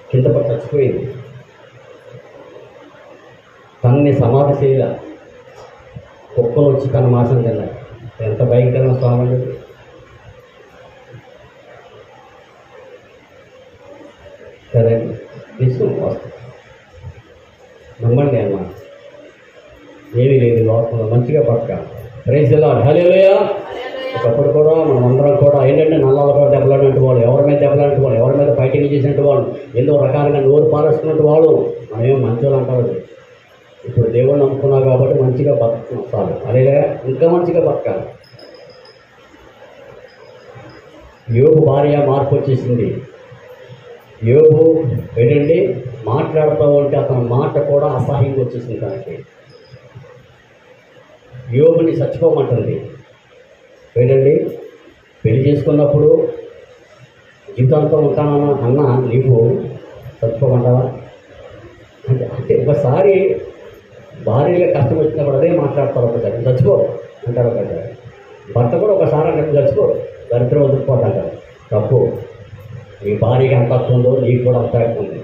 కింద పడి చచ్చిపోయింది. తనని సమాధి చేయాల, కుక్కలు వచ్చి తన మాసం తిన్నాయి. ఎంత భయంకరమైన స్వామి కదండి. నిజం వాస్తవం. నమ్మండి అమ్మా, ఏమీ లేదు లోకంలో, మంచిగా బతకాలి. ప్రైజ్ ది లార్డ్, హల్లెలూయా. ఒకప్పుడు కూడా మనం అందరం కూడా ఏంటంటే నల్లాల కూడా దెబ్బలాడినట్టు వాళ్ళు, ఎవరి మీద దెబ్బలాడినట్టు వాళ్ళు, ఎవరి మీద ఫైటింగ్ చేసినట్టు వాళ్ళు, ఎన్నో రకాలుగా నోరు పారేసుకున్నట్టు వాళ్ళు. మనమేమో మంచోళ్ళు అంటారు. ఇప్పుడు దేవుడు నమ్ముకున్నావు కాబట్టి మంచిగా బతుకుతున్నాం చాలు. అలాగే ఇంకా మంచిగా బతకాలి. యోబు భార్య మార్పు వచ్చేసింది. యోబు ఏంటంటే మాట్లాడుతూ ఉంటే అతని మాట కూడా అసహ్యంగా వచ్చేసింది తనకి. యోబుని చచ్చిపోమంటుంది. ఏంటండి పెళ్లి చేసుకున్నప్పుడు జీవితాంతం ఉంటానన్నా అన్నా నీవు చచ్చిపోమంటావా అంటే ఒకసారి భార్యగా కష్టం వచ్చినప్పుడు అదే మాట్లాడతారు. ఒకసారి చచ్చిపో అంటారు, ఒకసారి భర్త కూడా ఒకసారి అంటే చచ్చిపో, దరిద్రం వదిలిపోతాడు. తప్పు. నీ భార్యకి ఎంత హక్కు ఉందో నీకు కూడా అంత హక్కు ఉంది.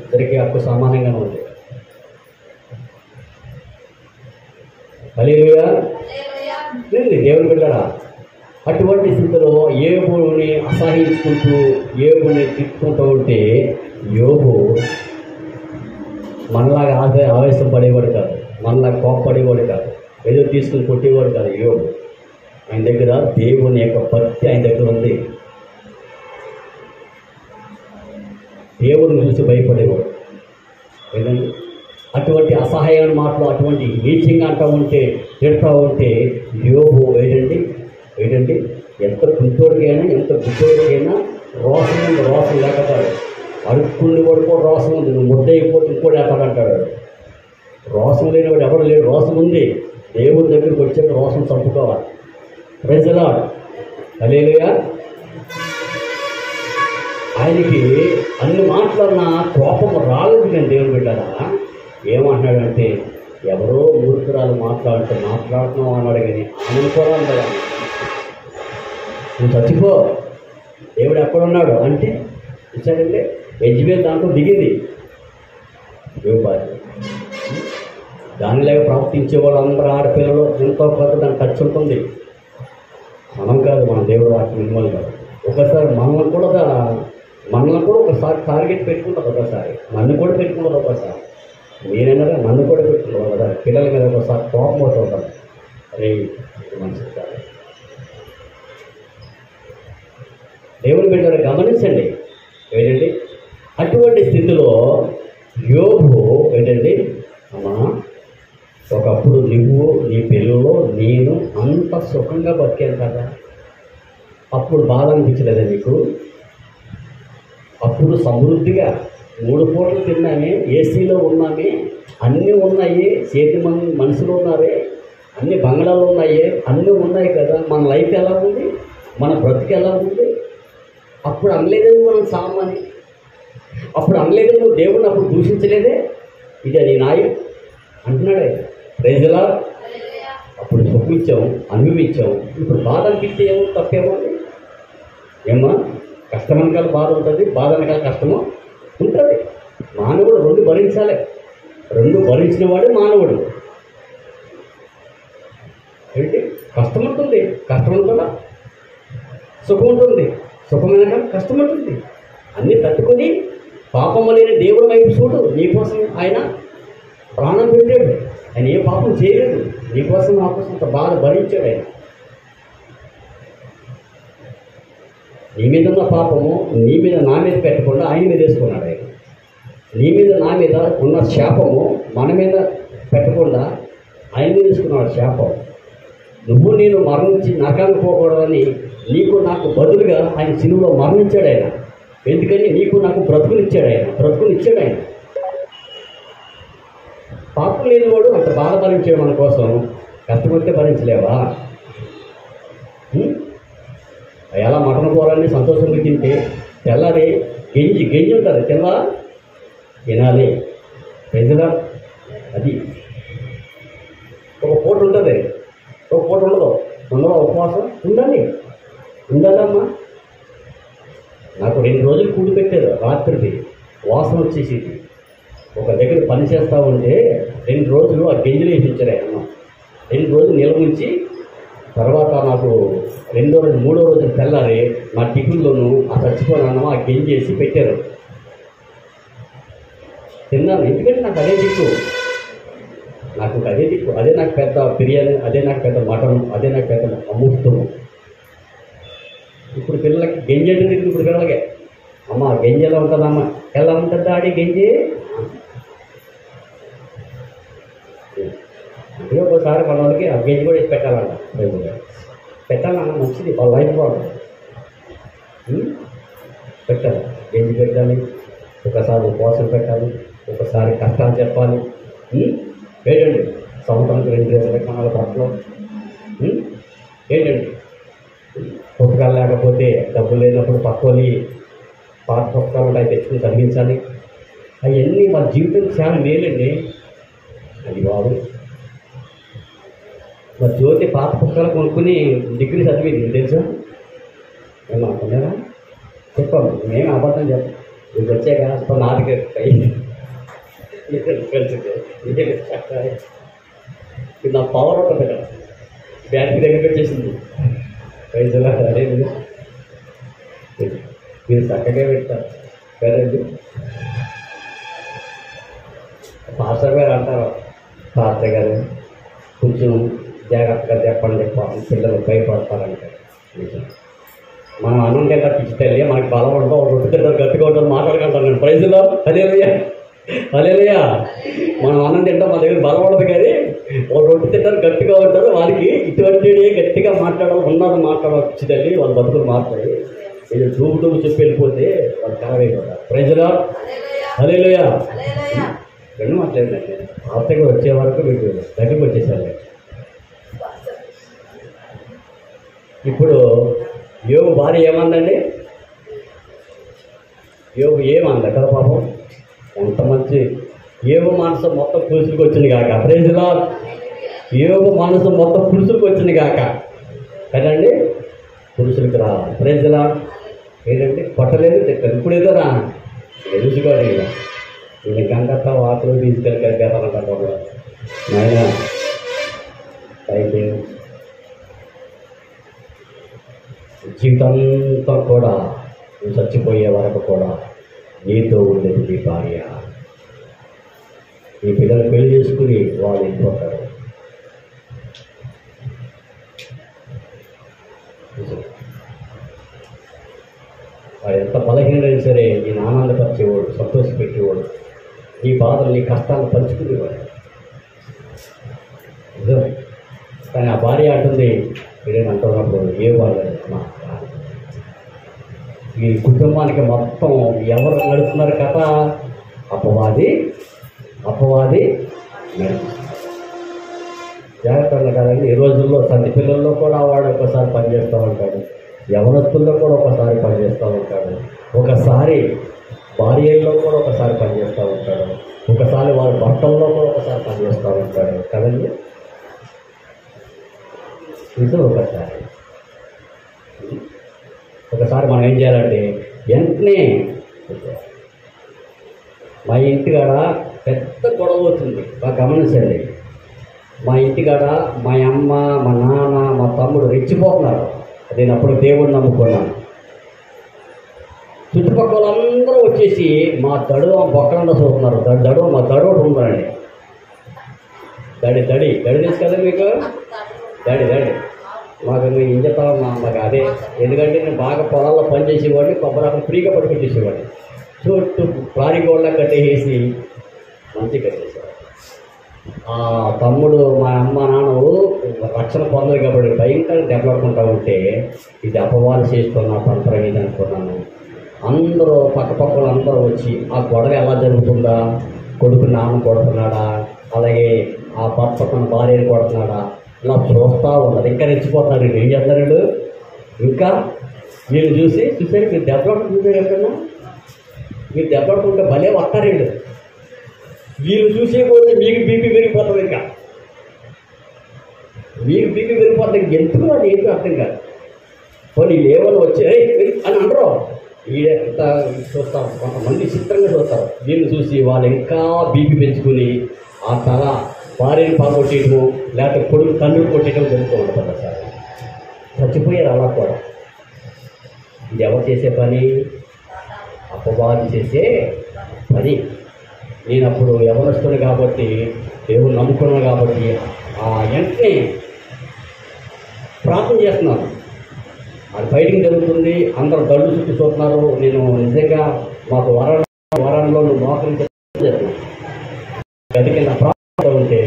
ఇద్దరికి హక్కు సమానంగానే ఉంది. హల్లెలూయా. దేవుని బిడ్డలారా, అటువంటి స్థితిలో యోబుని అసహించుకుంటూ యోబుని తిట్టుకుంటూ ఉంటే యోబు మనలాగా ఆవేశం పడేవాడు కాదు, మనలాగా కోప్పడేవాడు కాదు, ఏదో తీసుకుని కొట్టేవాడు కాదు. యోబు ఆయన దగ్గర దేవుని యొక్క భక్తి ఆయన దగ్గర ఉంది. దేవుని చూసి భయపడేవాడు. ఏంటండి అటువంటి అసహాయమైన మాటలు, అటువంటి నీచంగా అంటూ ఉంటే, తిడతా ఉంటే యోబు ఏంటంటే ఎంత గుంటోడికైనా ఎంత గుంటోడికైనా రోషం ఉంది. రోషం లేకపోతాడు. అడుక్కుని వాడు కూడా రోషం ఉంది. నువ్వు ముద్ద అయిపోతే ఇంకోటి ఎత్తాడంటాడు. రోషం లేనివాడు ఎవరు లేడు. రోషం ఉంది. దేవుడి దగ్గరికి వచ్చాక రోషం చంపుకోవాలి. ప్రైజ్ ది లార్డ్, హల్లెలూయా. ఆయనకి అన్ని మాటలన్నా కోపం రాలేదు. నేను దేవుని బిడ్డరా ఏమంటున్నాడంటే ఎవరో మూర్ఖురాలు మాట్లాడుతున్నావు అన్నాడు. కానీ ఆమెను కూడా అన్నాడు, నువ్వు చచ్చిపో, దేవుడు ఎక్కడున్నాడు అంటే ఇచ్చాడంటే యెజ్బేల్ దాంట్లో దిగింది. దానిలాగా ప్రవర్తించే వాళ్ళందరూ ఆడపిల్లలు ఎంతో కొత్త దాని టచ్ ఉంటుంది. మనం కాదు, మన దేవుడు వాటిని మిమ్మల్ని కాదు. ఒకసారి మనల్ని కూడా ఒకసారి టార్గెట్ పెట్టుకుంటారు. ఒకసారి నన్ను కూడా పెట్టుకుంటారు. ఒకసారి నేనైనా నన్ను కూడా పెట్టుకుంటాను కదా. పిల్లల మీద ఒకసారి కోపం అవుతుంటాను. అరే మంచిది కాదు. దేవుని బిడ్డలు గమనించండి. ఏంటండి అటువంటి స్థితిలో యోబు ఏంటండి అమ్మా, ఒకప్పుడు నువ్వు నీ పిల్లలు నేను అంత సుఖంగా బతికాను కదా, అప్పుడు బాధ అనిపించలేదా నీకు? అప్పుడు సమృద్ధిగా 3 పూటలు తిన్నామే, ఏసీలో ఉన్నామే, అన్నీ ఉన్నాయి, చేతి మనుషులు ఉన్నారే, అన్ని బంగ్లాలు ఉన్నాయి, అన్నీ ఉన్నాయి కదా. మన లైఫ్ ఎలా ఉంది, మన బ్రతికి ఎలా ఉంది? అప్పుడు అనలేదే మనం సామాని, అప్పుడు అనలేదే నువ్వు దేవుడిని అప్పుడు దూషించలేదే, ఇది నీ నాయం అంటున్నాడే. Praise the lord. అప్పుడు సుఖం ఇచ్చాము, అనుభవించాము, ఇప్పుడు బాధ అనిపిస్తే ఏమో తప్పేమో అండి. ఏమా కష్టం వెనకాల బాధ ఉంటుంది, బాధ వెనకాల కష్టము ఉంటుంది. మానవుడు 2 భరించాలి. 2 భరించిన వాడు మానవుడు. ఏంటి కష్టం ఉంటుంది, కష్టం ఉంటుందా? సుఖం ఉంటుంది, సుఖం వెనకాల కష్టం ఉంటుంది. అన్నీ తట్టుకొని పాపం లేని దేవుడి వైపు చూడు. నీకోసం ఆయన ప్రాణం పెట్టాడు. ఆయన ఏ పాపం చేయలేదు. నీకోసం నా కోసం అంత బాధ భరించాడు ఆయన. నీ మీద ఉన్న పాపము నీ మీద నా మీద పెట్టకుండా ఆయన మీద వేసుకున్నాడు ఆయన. నీ మీద నా మీద ఉన్న శాపము మన మీద పెట్టకుండా ఆయన మీద వేసుకున్నాడు శాపం. నువ్వు నేను మరణించి నరకానికి పోకూడదని నీకు నాకు బదులుగా ఆయన సిలువలో మరణించాడు ఆయన. ఎందుకని నీకు నాకు బ్రతుకునిచ్చాడు ఆయన. పాపం లేనివాడు అంత బాధ భరించాడు మన కోసం. కష్టపడితే భరించలేవా? ఎలా మటన్ కూరని సంతోషంగా తింటే తెల్లారి గెంజి ఉంటుంది, తినాలి. పెద్దగా అది ఒక పూట ఉంటుంది, ఒక పూట ఉండదు. ఉపవాసం ఉండాలమ్మా. నాకు 2 రోజులు కూడి పెట్టారు. రాత్రికి వాసన వచ్చేసేది. ఒక దగ్గర పని చేస్తూ ఉంటే 2 రోజులు ఆ గింజలు వేసి ఇచ్చారు అమ్మ. 2 రోజులు నిల్వ ఉంచి తర్వాత నాకు 2వ రోజు 3వ రోజు తెల్లారి నా టిఫిన్లోనూ ఆ చచ్చిపోయిన అన్నం ఆ గింజ వేసి పెట్టారు. తిన్నాను. ఎందుకంటే నాకు అదే దిక్కు, నాకు అదే దిక్కు, అదే నాకు పెద్ద బిర్యానీ, అదే నాకు పెద్ద మటన్, అదే నాకు పెద్ద అమృతము. ఇప్పుడు పిల్లలకి గంజి అంటే దిక్కు. ఇప్పుడు పిల్లలకే అమ్మ గంజి ఎలా ఉంటుందమ్మా, ఎలా ఉంటుంది డాడీ గంజి అంటే ఒకసారి మన వాళ్ళకి ఆ గంజి కూడా వేసి పెట్టాలన్న, పెట్టాలన్న మంచిది, వాళ్ళ లైఫ్ బాగుంటుంది. పెట్టాలి, గంజి పెట్టాలి, ఒకసారి ఉపవాసం పెట్టాలి, ఒకసారి కష్టాలు చెప్పాలి. ఏంటండి సంవత్సరానికి 2 డ్రెస్సులు పెట్టాలి పట్ల. ఏంటండి పుస్తకాలు లేకపోతే డబ్బులు లేనప్పుడు పక్కోలి పాత పుస్తకాలు ఉంటాయి తెచ్చుకుని చదివించాలి. అవన్నీ మన జీవితం చాలా మేలండి. అది బాబు మరి జ్యోతి పాత పుస్తకాలు కొనుక్కుని డిగ్రీ చదివింది తెలుసా? ఏమనుకున్నారా? చెప్పాము, మేము అబద్ధం చెప్పాం. ఇది వచ్చాక అసలు నాదికి ఇది నా పవర్ ఉంటుంది కదా, బ్యాటరీ దగ్గర పెట్టేసింది. పైసలు అదే మీరు చక్కగా పెడతారు కదండి. పాస్టర్ గారు అంటారు, పాస్టర్ గారు కొంచెం జాగ్రత్తగా చెప్పండి పిల్లలు భయపడతారంటే. మనం అన్నం తింటారు పిచ్చితల్లి, మనకి బలం ఉండవు, రొట్టె తింటారు గట్టిగా ఉంటారు, మాట్లాడుకుంటాను నేను ప్రైజ్లో. అదేలయ్యా అదేలయ్యా, మనం అన్నం తింటాం, మన దగ్గర బలం ఉండదు, కానీ ఒక రొట్టె తింటారు గట్టిగా ఉంటారు. వాళ్ళకి ఇటువంటి గట్టిగా మాట్లాడాలి, ఉన్నది మాట్లాడాలి పిచ్చితల్లి, వాళ్ళ బతుకులు మాట్లాడి నేను చూపు చెప్పి వెళ్ళిపోతే వాళ్ళు ఖరాబ్ అయిపోతారు. ప్రైజ్లో అదేలయ్యా. రెండు మాట్లాడండి, ఆస్తిగా వచ్చే వరకు మీకు దగ్గరికి వచ్చేసారు. ఇప్పుడు యోగు భార్య ఏమందండి? యోగు ఏమంది కదా పాపం, ఎంత మంచి యోగు మనసు మొత్తం పులుసులకు వచ్చింది కాక. ప్రైజ్లా, యోగు మనసు మొత్తం పులుసులకు వచ్చింది కాక కదండి. పురుషులకు రా ప్రైజ్లా. ఏంటంటే పట్టలేదు తిట్టారు. ఇప్పుడు ఏదో రా తెలుసుకోండి, నేను గంగత్త వాకులు తీసుకెళ్ళి కలిగేతానంటారు నాయన. అయితే జీవితంతో కూడా నువ్వు చచ్చిపోయే వరకు కూడా నీతో ఉండేది నీ భార్య. నీ పిల్లలు పెళ్లి చేసుకుని వాళ్ళు వెళ్ళిపోతారు. వాడు ఎంత బలహీనైనా సరే నేను ఆనందపరిచేవాడు, సంతోషపెట్టేవాడు, నీ బాధలు నీ కష్టాలను పంచుకునేవాడు. కానీ ఆ భార్య అంటుంది, మీరేం అంటున్నప్పుడు ఏ వాళ్ళు ఈ కుటుంబానికి మొత్తం ఎవరు నడుపుతున్నారు కథ? అపవాది నడుపుతున్నారు. జాగ్రత్తగా కాదండి. ఈ రోజుల్లో సంతి పిల్లల్లో కూడా వాడు ఒకసారి పనిచేస్తూ ఉంటాడు, యవనస్తుల్లో కూడా ఒకసారి పనిచేస్తూ ఉంటాడు, ఒకసారి భార్యల్లో కూడా ఒకసారి పనిచేస్తూ ఉంటాడు, ఒకసారి వారి భర్తల్లో కూడా ఒకసారి పనిచేస్తూ ఉంటాడు కదండి. ఇది ఒకసారి మనం ఏం చేయాలంటే వెంటనే మా ఇంటికాడ పెద్ద గొడవ అవుతుంది, బాగా గమనించండి. మా ఇంటికాడ మా అమ్మ, మా నాన్న, మా తమ్ముడు రెచ్చిపోతున్నారు. నేను అప్పుడు దేవుడిని నమ్ముకున్నాను. చుట్టుపక్కల అందరూ వచ్చేసి మా దడు బొక్కలంలో చూస్తున్నారు. మా దడు ఉందండి. దడి తెలుసు కదా మీకు? దడి మాకు మేము ఏం చెప్తామా, మాకు అదే. ఎందుకంటే నేను బాగా పొలాల్లో పనిచేసేవాడిని, కొబ్బరి ఫ్రీగా పట్టుకొచ్చేసేవాడిని. చుట్టూ ప్రారిగోళ్ళ కట్టేసి మంచి కట్టేసేవాడు. ఆ తమ్ముడు మా అమ్మ నాన్నలు రక్షణ పొందదు కాబట్టి భయంకరంగా దెబ్బలాడుకుంటా ఉంటే ఇది అపవాదం చేస్తున్నా పంతరం ఇది అనుకున్నాను. అందరూ పక్కపక్కల అందరూ వచ్చి ఆ గొడవ ఎలా జరుగుతుందా, కొడుకు నాన్న కొడుతున్నాడా, అలాగే ఆ భర్త తన భార్యను కొడుతున్నాడా, ఇలా చూస్తూ ఉన్నారు. ఇంకా రెచ్చిపోతున్నారు. ఏం చేస్తున్నారు? ఇంకా వీళ్ళు చూసారు మీరు దెబ్బలాడుకు చూసారు ఎక్కడన్నా? మీరు దెబ్బలాడుకుంటే భలే వస్తారు వీళ్ళు చూసేపోతే మీకు బీపీ పెరిగిపోతుంది. ఇంకా మీకు బీపీ పెరిగిపోతుంది. ఎందుకు అది ఏంటో అర్థం కాదు. కొన్ని ఏమైనా వచ్చి అని అంటారు. వీళ్ళంతా చూస్తారు, కొంతమంది చిత్రంగా చూస్తారు. వీళ్ళు చూసి వాళ్ళు ఇంకా బీపీ పెంచుకుని ఆ తల భార్యను పాల్గొట్టేయటము, లేకపోతే కొడుకు తండ్రిని కొట్టేయటం జరుగుతూ ఉంటుంది. సార్ చచ్చిపోయారు అలా కూడా. ఇది ఎవరు చేసే పని? అపవాది చేసే పని. నేను అప్పుడు యవనస్తుడు కాబట్టి దేవుడు నమ్ముకున్నాను కాబట్టి వెంటనే ప్రార్థన చేస్తున్నాను. అది ఫైటింగ్ జరుగుతుంది, అందరూ దళ్ళు చుట్టూ చూస్తున్నారు. నేను నిజంగా మాకు వరంలో మోకరించే గది కింద ప్రార్థన ఉంటే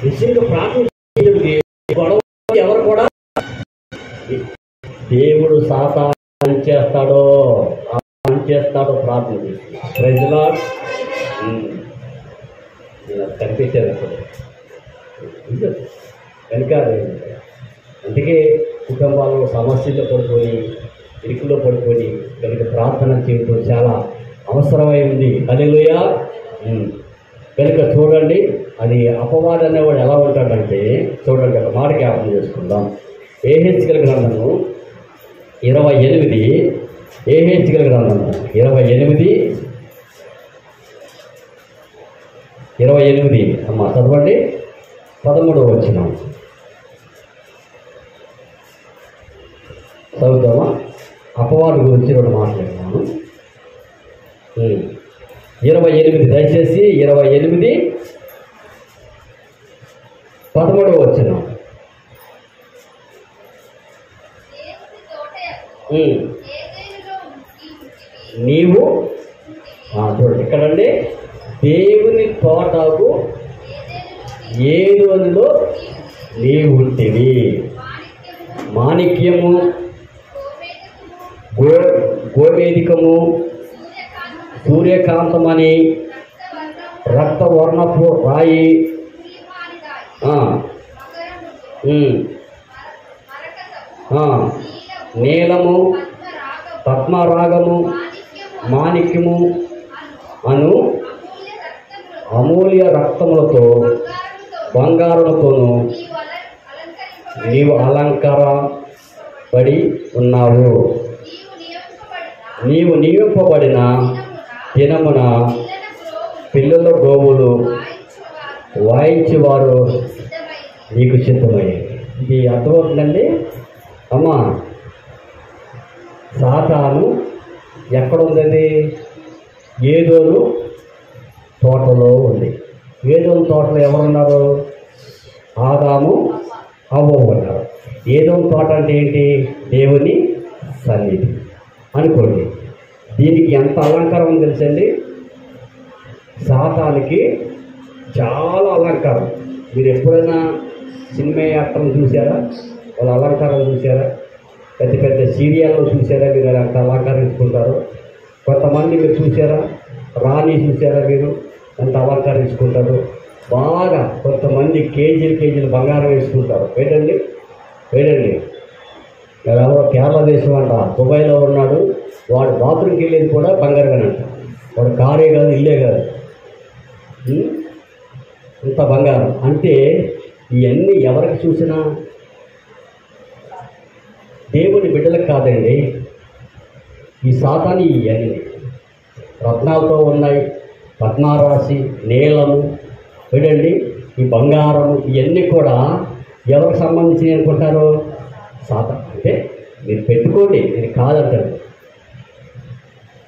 నిజంగా ప్రార్థన గొడవ ఎవరు కూడా దేవుడు సాతాను చేస్తాడో ప్రార్థన చేసి ప్రజల కనిపించారు అప్పుడు కనుక. అందుకే కుటుంబాల్లో సమస్యల్లో పడుకొని ఇరుకులో పడుకొని కనుక ప్రార్థన చేయడం చాలా అవసరమైంది. హల్లెలూయా. కనుక చూడండి, అది అపవాది అనేవాడు ఎలా ఉంటాడంటే చూడండి, ఒక మాట జ్ఞాపకం చేసుకుందాం. ఏహెచ్కేల్ గ్రంథము 28, ఏహెచ్కేల్ గ్రంథము 28 అమ్మ చదవండి. 13వ వచనం చదువుతామా? అపవాది గురించి రెండు మాట్లాడుతున్నాను. 28 దయచేసి 28 13వ వచనం. నీవు చూడండి ఇక్కడండి, దేవుని తోటకు ఏదోనిలో నీవు ఉంటివి, మాణిక్యము, గోమేధికము, సూర్యకాంతమని, రక్తవర్ణపు రాయి, నీలము, పద్మరాగము, మాణిక్యము అను అమూల్య రక్తములతో బంగారముతోనూ నీవు అలంకరపడి ఉన్నావు. నీవు నియమింపబడిన దినమున పిల్లల గోవులు వాయించేవారు నీకు సిద్ధమయ్యేది. ఇది అర్థమవుతుందండి అమ్మా. సాతాను ఎక్కడుంది? ఏదోను తోటలో ఉంది. ఏదోను తోటలో ఎవరున్నారు? ఆదాము హవ్వ ఉన్నారు. ఏదోను తోట అంటే ఏంటి? దేవుని సన్నిధి అనుకోండి. దీనికి ఎంత అలంకారం ఉంది తెలుసండి? సాతానికి చాలా అలంకారం. మీరు ఎప్పుడైనా సినిమా యాక్టర్లు చూసారా? వాళ్ళ అలంకారం చూసారా? పెద్ద పెద్ద సీరియల్లో చూసారా? మీరు అంత అలంకరించుకుంటారు. కొంతమంది మీరు చూసారా? రాణి చూసారా? మీరు ఎంత అలంకరించుకుంటారు. బాగా కొంతమంది కేజీలు బంగారం వేసుకుంటారు. వేడండి ఎవరో కేరళ దేశం అంట, దుబాయ్లో ఉన్నాడు. వాడు బాత్రూమ్కి వెళ్ళేది కూడా బంగారమేనంట. వాడు కారే కాదు, ఇల్లే కాదు, ఇంత బంగారం. అంటే ఇవన్నీ ఎవరికి చూసినా దేవుని బిడ్డలకు కాదండి. ఈ సాతాని ఇవన్నీ రత్నాలతో ఉన్నాయి, పద్మారాశి, నీలము, చూడండి ఈ బంగారము, ఇవన్నీ కూడా ఎవరికి సంబంధించి అనుకుంటారు? సాతాను. అంటే మీరు పెట్టుకోండి, నేను కాదంటారు.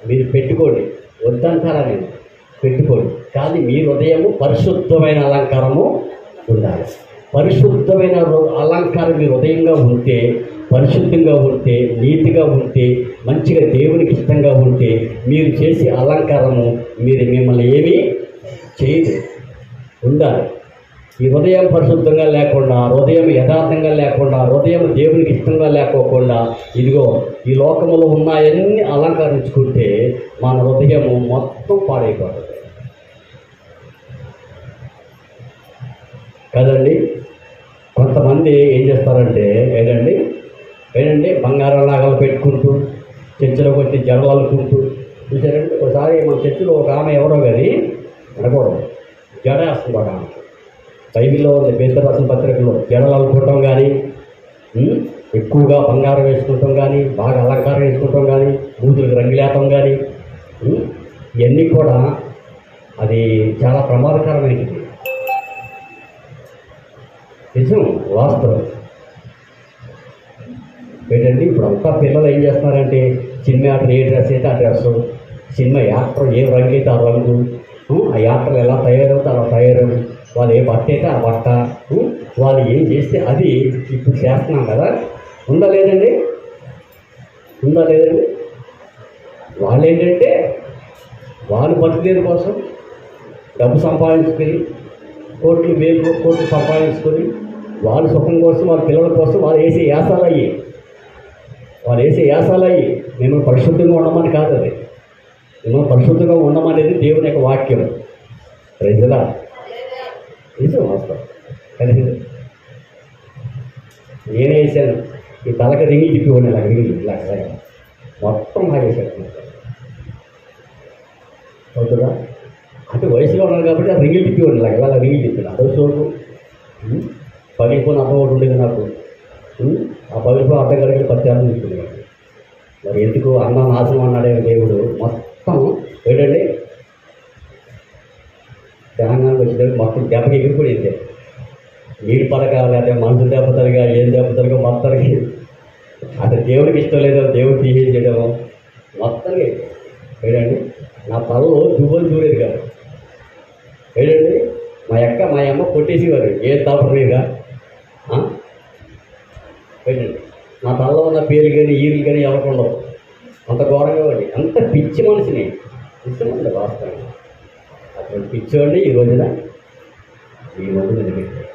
మీరు పెట్టుకోండి, వద్దంటారా? నేను పెట్టుకోండి. కానీ మీ హృదయము పరిశుద్ధమైన అలంకారము ఉండాలి. పరిశుద్ధమైన అలంకారం మీ హృదయంగా ఉంటే, పరిశుద్ధంగా ఉంటే, నీతిగా ఉంటే, మంచిగా దేవునికి ఇష్టంగా ఉంటే, మీరు చేసే అలంకారము మిమ్మల్ని ఏమీ చేయదు. ఉండాలి. ఈ హృదయం పరిశుద్ధంగా లేకుండా, హృదయం యథార్థంగా లేకుండా, హృదయం దేవునికి ఇష్టంగా లేకోకుండా, ఇదిగో ఈ లోకంలో ఉన్నాయన్నీ అలంకరించుకుంటే మన హృదయము మొత్తం పాడైపోతుంది కదండి. కొంతమంది ఏం చేస్తారంటే ఏంటండి బంగారం లాగాలు పెట్టుకుంటూ చర్చిలోకి వచ్చి జడలు అల్లుకుంటూ చూసారంటే. ఒకసారి మన చర్చిలో ఒక ఆమె ఎవరో కానీ అనకూడదు, జడ వేస్తుంది. ఒక ఆమె బైబిల్లో ఉంది, పేతురు రాసిన పత్రికలో జడలు అల్లుకోవటం కానీ, ఎక్కువగా బంగారం వేసుకుంటాం కానీ, బాగా అలంకారం వేసుకుంటాం కానీ, బూతులకు రంగులేపం కానీ, ఇవన్నీ కూడా అది చాలా ప్రమాదకరమైనది. నిజం, వాస్తవం ఏంటండి. ఇప్పుడు అంతా పిల్లలు ఏం చేస్తున్నారంటే సినిమా యాక్టర్ ఏ డ్రెస్ అయితే ఆ డ్రెస్, సినిమా యాక్టర్ ఏ రంగు అయితే ఆ రంగు, ఆ యాత్రలు ఎలా తయారవుతారు అలా తయారవు, వాళ్ళు ఏ బట్ట అయితే ఆ బట్ట, వాళ్ళు ఏం చేస్తే అది ఇప్పుడు చేస్తున్నాం కదా. ఉందా లేదండి? ఉందా లేదండి? వాళ్ళు ఏంటంటే వాళ్ళు బతుకుదేరు కోసం డబ్బు సంపాదించుకొని కోట్లు వేలు కోట్లు సంపాదించుకొని వాళ్ళ సుఖం కోసం వాళ్ళ పిల్లల కోసం వాళ్ళు వేసే యాసాలు అయ్యి మిమ్మల్ని పరిశుద్ధంగా ఉండమని కాదు. అది మిమ్మల్ని పరిశుద్ధంగా ఉండమనేది దేవుని యొక్క వాక్యం. ప్రజలా నిజం వాస్తవం కానీ నేనే వేసాను. ఈ తలక రింగి తిప్పివ్వండి, ఇలా రింగి ఇలా మొత్తం లాగేసాను అవుతుందా. అంటే వయసులో ఉన్నాను కాబట్టి ఆ రింగిల్ తిప్పివ్వండి, ఇలా రింగిల్ తిప్పాను. అదో చోటు పగిలిపోయిన అర్థం ఒకటి ఉండేది నాకు. ఆ పగిలిపోయి అర్థం కలిగి పరిచయం తీసుకునేవాడు. మరి ఎందుకు అన్న నాశనం అన్నాడే దేవుడు. మొత్తం ఏంటండి తెలంగాణకు వచ్చేటప్పుడు మొత్తం దెబ్బకి ఎగిరిపోయింది. నీటి పడక లేకపోతే మనుషులు దెబ్బతలుగా ఏం దెబ్బతలుగా మొత్తానికి అసలు దేవుడికి ఇష్టం లేదో దేవుడు తీసేయడము మొత్తానికి ఏంటండి. నా తలలో దువ్వలు దూరేది కాదు ఏంటండి. మా అమ్మ కొట్టేసేవారు ఏ తప్పలేదుగా ఏంటండి. నా తలలో ఉన్న పేరు కానీ ఈరులు కానీ ఎవరికొండవు. అంత ఘోరంగా వాడి అంత పిచ్చి మనిషిని ఇష్టమండి వాస్తవంగా. అటువంటి పిచ్చివాడిని ఈ రోజున నిలబెట్టాడు.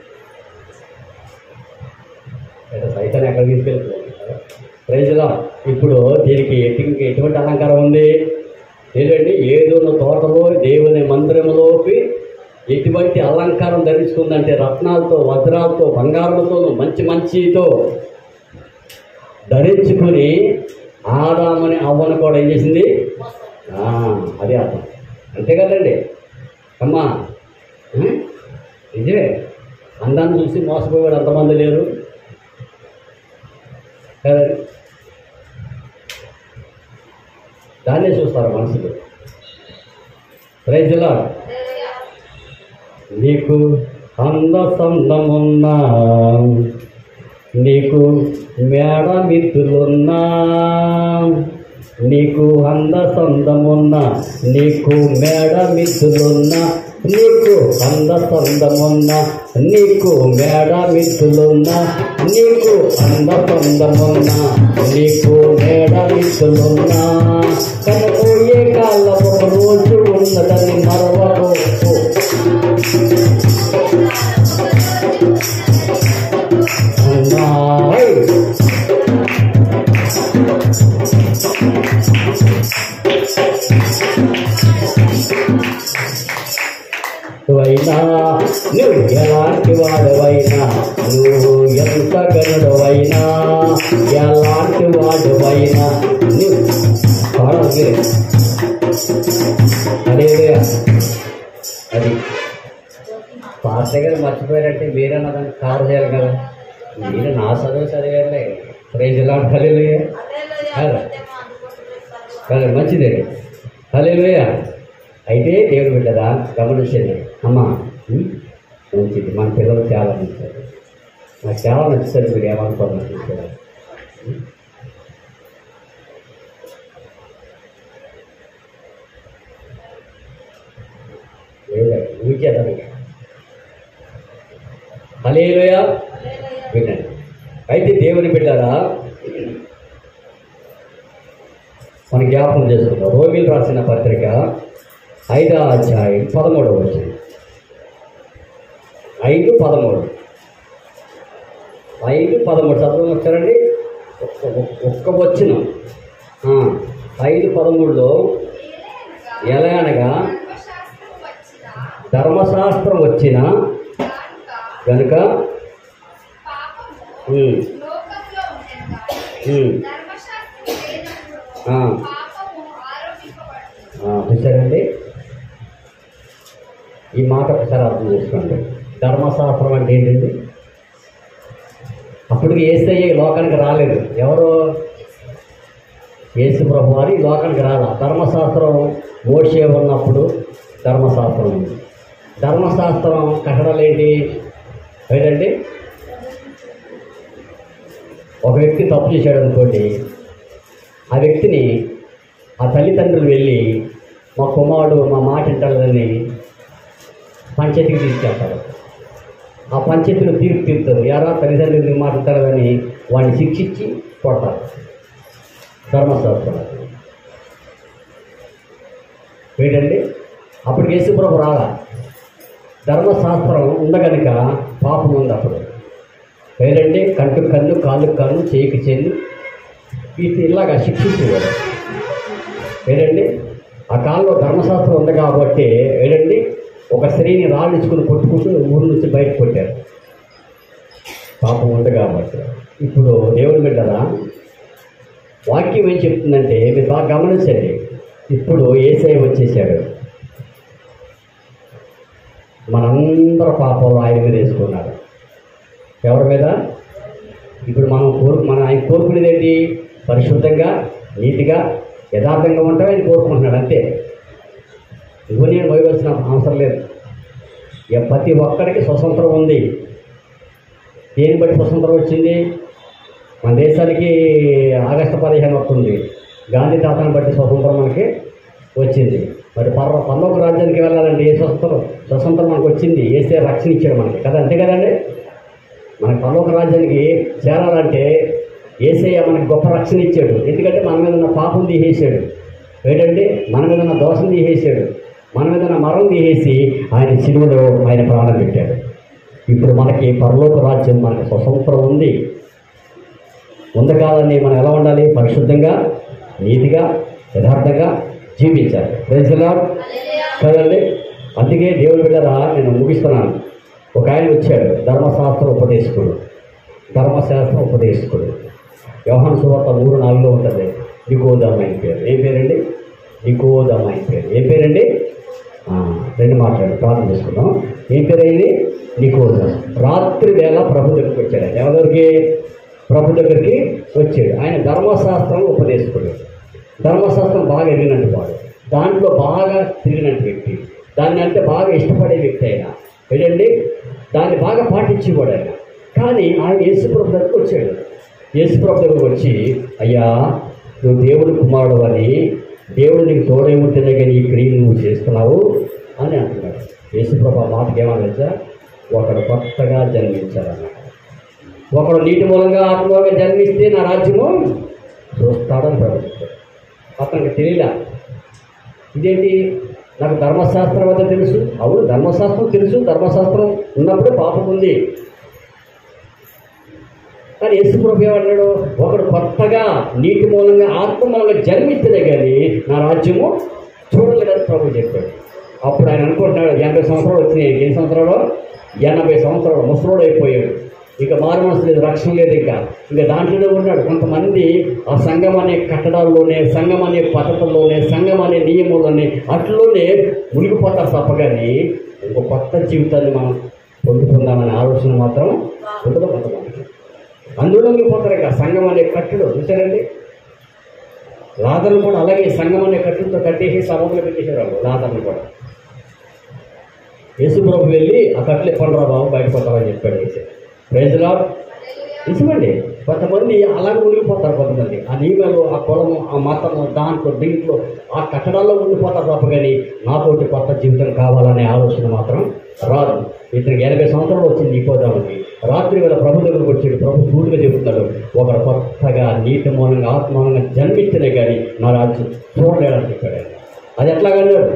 సైతాన్ని ఎక్కడ తీసుకెళ్తున్నాడు ప్రైజ్లా. ఇప్పుడు దీనికి ఎటువంటి అలంకారం ఉంది ఏంటండి. ఏదోన్న తోటలో దేవుని మందిరంలోకి ఎటువంటి అలంకారం ధరించుకుందంటే రత్నాలతో వజ్రాలతో బంగారంతో మంచితో ధరించుకొని ఆదాముని అవ్వను కూడా ఏం చేసింది. అదే అర్థం. అంతే కదండి అమ్మా. నిజమే. అందాన్ని చూసి మోసపోయేవాడు అంతమంది లేరు కదండి. దాన్నే చూస్తారు మనుషులు. ప్రైజ్లా. నీకు అందసందమున్నా, నీకు మేడ మిత్రులున్నా, నీకు అందసందమున్నా, నీకు మేడ మిత్రులున్నా, నీకు అందసందమున్నా, నీకు మేడ మిత్రులున్నా, నీకు అందసందమున్నా, నీకు మేడ మిత్రులున్నా, కనబోయే కాలం ఒక రోజు ఉన్నదని మరవకు. నువ్వైనా నువ్వు ఎలాంటి వాడువైనా, నువ్వు ఎంత గనుడవైనా, ఎలాంటి వాడువైనా నువ్వు అదే అది పాస్టర్ గారు మర్చిపోయారంటే మీరన్నా దాన్ని కవర్ చేయాలి కదా. మీరు నా చదివారులే. Praise lord. హల్లెలూయా. కదా మంచిదే. హల్లెలూయా. అయితే దేవుడు బిడ్డరా గమనించండి అమ్మా. మంచిది. మన పిల్లలు చాలా నచ్చారు. నాకు చాలా నచ్చుతారు. మీరు ఏమనుకోవాలి చూసారా. ఊరికేదాన్ని. హల్లెలూయా. వినండి. అయితే దేవుని బిడ్డరా మనం జ్ఞాపకం చేసుకుంటాం. రోమిలు రాసిన పత్రిక 5వ అధ్యాయం 13వ వచనం. 5:13 చదువు వచ్చారండి. ఒక్క వచనం 5:13లో ఎలా అనగా ధర్మశాస్త్రం వచ్చిన కనుక చూసారండి. ఈ మాట ఒకసారి అర్థం చేసుకోండి. ధర్మశాస్త్రం అంటే ఏంటండి? అప్పటికి యేసయ్య ఈ లోకానికి రాలేదు. ఎవరు? యేసు ప్రభు వారు ఈ లోకానికి రాల. ధర్మశాస్త్రం మోషే ఉన్నప్పుడు ధర్మశాస్త్రం ఉంది. ధర్మశాస్త్రం కట్టడాలు ఏంటి ఏంటంటే, ఒక వ్యక్తి తప్పు చేశాడు అనుకోండి, ఆ వ్యక్తిని ఆ తల్లిదండ్రులు వెళ్ళి మా కుమారుడు మా మాట వింటాడని పంచాయతీకి తీసుకెళ్తారు. ఆ పంచాయతీలో తీర్పు తీరుతారు. ఎవరా తల్లిదండ్రులు మాట్లాడతారు అని వాడిని శిక్షించి కొడతారు. ధర్మశాస్త్రం ఏంటండి? అప్పటికి యేసుప్రభు రాలా. ధర్మశాస్త్రం ఉండగనుక పాపం ఉంది. అప్పుడు ఏంటంటే కంటుకు కన్ను, కాళ్ళకు కన్ను, చేయికి చెల్లు, వీటి ఇలాగా శిక్షించేవాడు. ఏంటండి ఆ కాలంలో ధర్మశాస్త్రం ఉంది కాబట్టి ఏంటండి ఒక స్త్రీని రాళ్ళు ఇచ్చుకుని కొట్టుకుంటూ ఊరి నుంచి బయటకు కొట్టారు. పాపం ఉంది కాబట్టి. ఇప్పుడు దేవుడు బిడ్డరా, వాక్యం ఏం చెప్తుందంటే మీరు బాగా గమనించండి. ఇప్పుడు యేసయ్య వచ్చేసాడు. మనందరూ పాపంలో ఆయన మీద వేసుకున్నాడు. ఎవరి మీద? ఇప్పుడు మన ఆయన కోరుకునేది ఏంటి? పరిశుద్ధంగా, నీతిగా, యథార్థంగా ఉంటాం ఆయన కోరుకుంటున్నాడు. అంతే. ఇవ్వ నేను పోయవలసిన అవసరం లేదు. ప్రతి ఒక్కడికి స్వతంత్రం ఉంది. దేని బట్టి స్వతంత్రం వచ్చింది? మన దేశానికి ఆగస్టు 15 వస్తుంది. గాంధీ తాతను బట్టి స్వతంత్రం మనకి వచ్చింది. మరి పరలోక రాజ్యానికి వెళ్ళాలంటే ఏ స్వతంత్రం మనకు వచ్చింది? ఏసే రక్షణ ఇచ్చాడు మనకి కదా. అంతే కదండి. మనకి పరలోక రాజ్యానికి చేరాలంటే ఏసయ్య మనకి గొప్ప రక్షణ ఇచ్చాడు. ఎందుకంటే మన మీద ఉన్న పాపం తీసేసాడు. ఏంటంటే మన మీద ఉన్న దోషం తీసేసాడు. మన మీద ఉన్న మరం తీసేసి ఆయన శిలువలో ఆయన ప్రాణం పెట్టాడు. ఇప్పుడు మనకి పరలోక రాజ్యం మనకి స్వతంత్రం ఉంది. కాదని మనం ఎలా ఉండాలి? పరిశుద్ధంగా, నీతిగా, యథార్థంగా జీవించాలి. ప్రైజ్ ది లార్డ్ కదండి. అందుకే దేవుడి బిడ్డరా నేను ముగిస్తున్నాను. ఒక ఆయన వచ్చాడు, ధర్మశాస్త్ర ఉపదేశకుడు. యోహాను సువార్త 3:4 ఉంటుంది. నికోదేము ఆయన పేరు. ఏం పేరండి? నికోదేము ఆయన పేరు. ఏం పేరండి? రెండు మాట్లాడి ప్రార్థన చేసుకుందాం. ఏం పేరైంది? నికోదేము. రాత్రి వేళ ప్రభు దగ్గరికి వచ్చాడు. ఎవరికి? ప్రభు దగ్గరికి వచ్చాడు. ఆయన ధర్మశాస్త్రం ఉపదేశకుడు. ధర్మశాస్త్రం బాగా ఎరిగినట్టు వాడు, దాంట్లో బాగా తిరిగినట్టు వ్యక్తి, దాన్ని అంటే బాగా ఇష్టపడే వ్యక్తి అయినా ఏంటండి, దాన్ని బాగా పాటించేవాడు ఆయన. కానీ ఆయన యేసుప్రభు దగ్గరికి వచ్చాడు. యేసుప్రభు దగ్గరకు వచ్చి, అయ్యా నువ్వు దేవుడు కుమారుడు అని, దేవుడు నీకు తోడై ఉంటేనే కానీ ఈ క్రియలు నువ్వు చేస్తున్నావు అని అంటున్నాడు. యేసుప్రభు ఆ మాటకి ఏమన్నా తెలుసా? ఒకడు కొత్తగా జన్మించాలన్నాడు. ఒకడు నీటి మూలంగా ఆత్మగా జన్మిస్తే నా రాజ్యము చూస్తాడని ప్రవచించాడు. అతనికి తెలియలా. ఇదేంటి? నాకు ధర్మశాస్త్రం వద్ద తెలుసు. అవును, ధర్మశాస్త్రం తెలుసు. ధర్మశాస్త్రం ఉన్నప్పుడే పాపం ఉంది. కానీ యేసుప్రభు ఏమన్నాడు? ఒకడు కొత్తగా నీటి మూలంగా ఆత్మ మూలంగా జన్మిస్తేనే కానీ నా రాజ్యము చూడలేదని ప్రభు చెప్పాడు. అప్పుడు ఆయన అనుకుంటున్నాడు, 80 సంవత్సరాలు వచ్చినాయి. ఎన్ని సంవత్సరాలు? 80 సంవత్సరాలు. ముసలోడు అయిపోయాడు. ఇక మారు మనసు లేదు, రక్షణ లేదు. ఇంకా దాంట్లోనే ఉన్నాడు. కొంతమంది ఆ సంఘం అనే కట్టడాల్లోనే, సంఘం అనే పద్ధతుల్లోనే, సంఘం అనే నియమంలోనే అట్లోనే మునిగిపోతారు తప్ప. కానీ ఇంకో కొత్త జీవితాన్ని మనం పొందుకుందామనే ఆలోచన మాత్రం ఉండదు కొంతమందికి. అందులోకి పోతారు. ఇక సంఘం అనే కట్టుడు చూసారండి. లాదర్ను కూడా అలాగే సంఘం అనే కట్టులతో కట్టేసి సభలో పెట్టేసేవాళ్ళు. లాదర్ను కూడా యేసుప్రభు వెళ్ళి ఆ కట్లు ఎప్పండిరా బాబు బయటపోతామని చెప్పాడు. Praise the Lord. నిజమండి. కొంతమంది అలాగే ఉండిపోతారు. కొంతమంది ఆ నియమాలు, ఆ కులము, ఆ మతము, దీంట్లో ఆ కట్టడాల్లో ఉండిపోతారు తప్ప. కానీ నాతోటి కొత్త జీవితం కావాలనే ఆలోచన మాత్రం రాదు. ఇతనికి 80 సంవత్సరాలు వచ్చింది నికోదేముకి. రాత్రి వేళ ప్రభు దగ్గరకు వచ్చాడు. ప్రభు సూటిగా చెబుతున్నాడు, ఒకరు కొత్తగా నీటి మూలంగా ఆత్మ మూలంగా జన్మిస్తేనే కానీ నా రాజ్యం చూడలేడని చెప్పాడు. అది ఎట్లాగన్నాడు?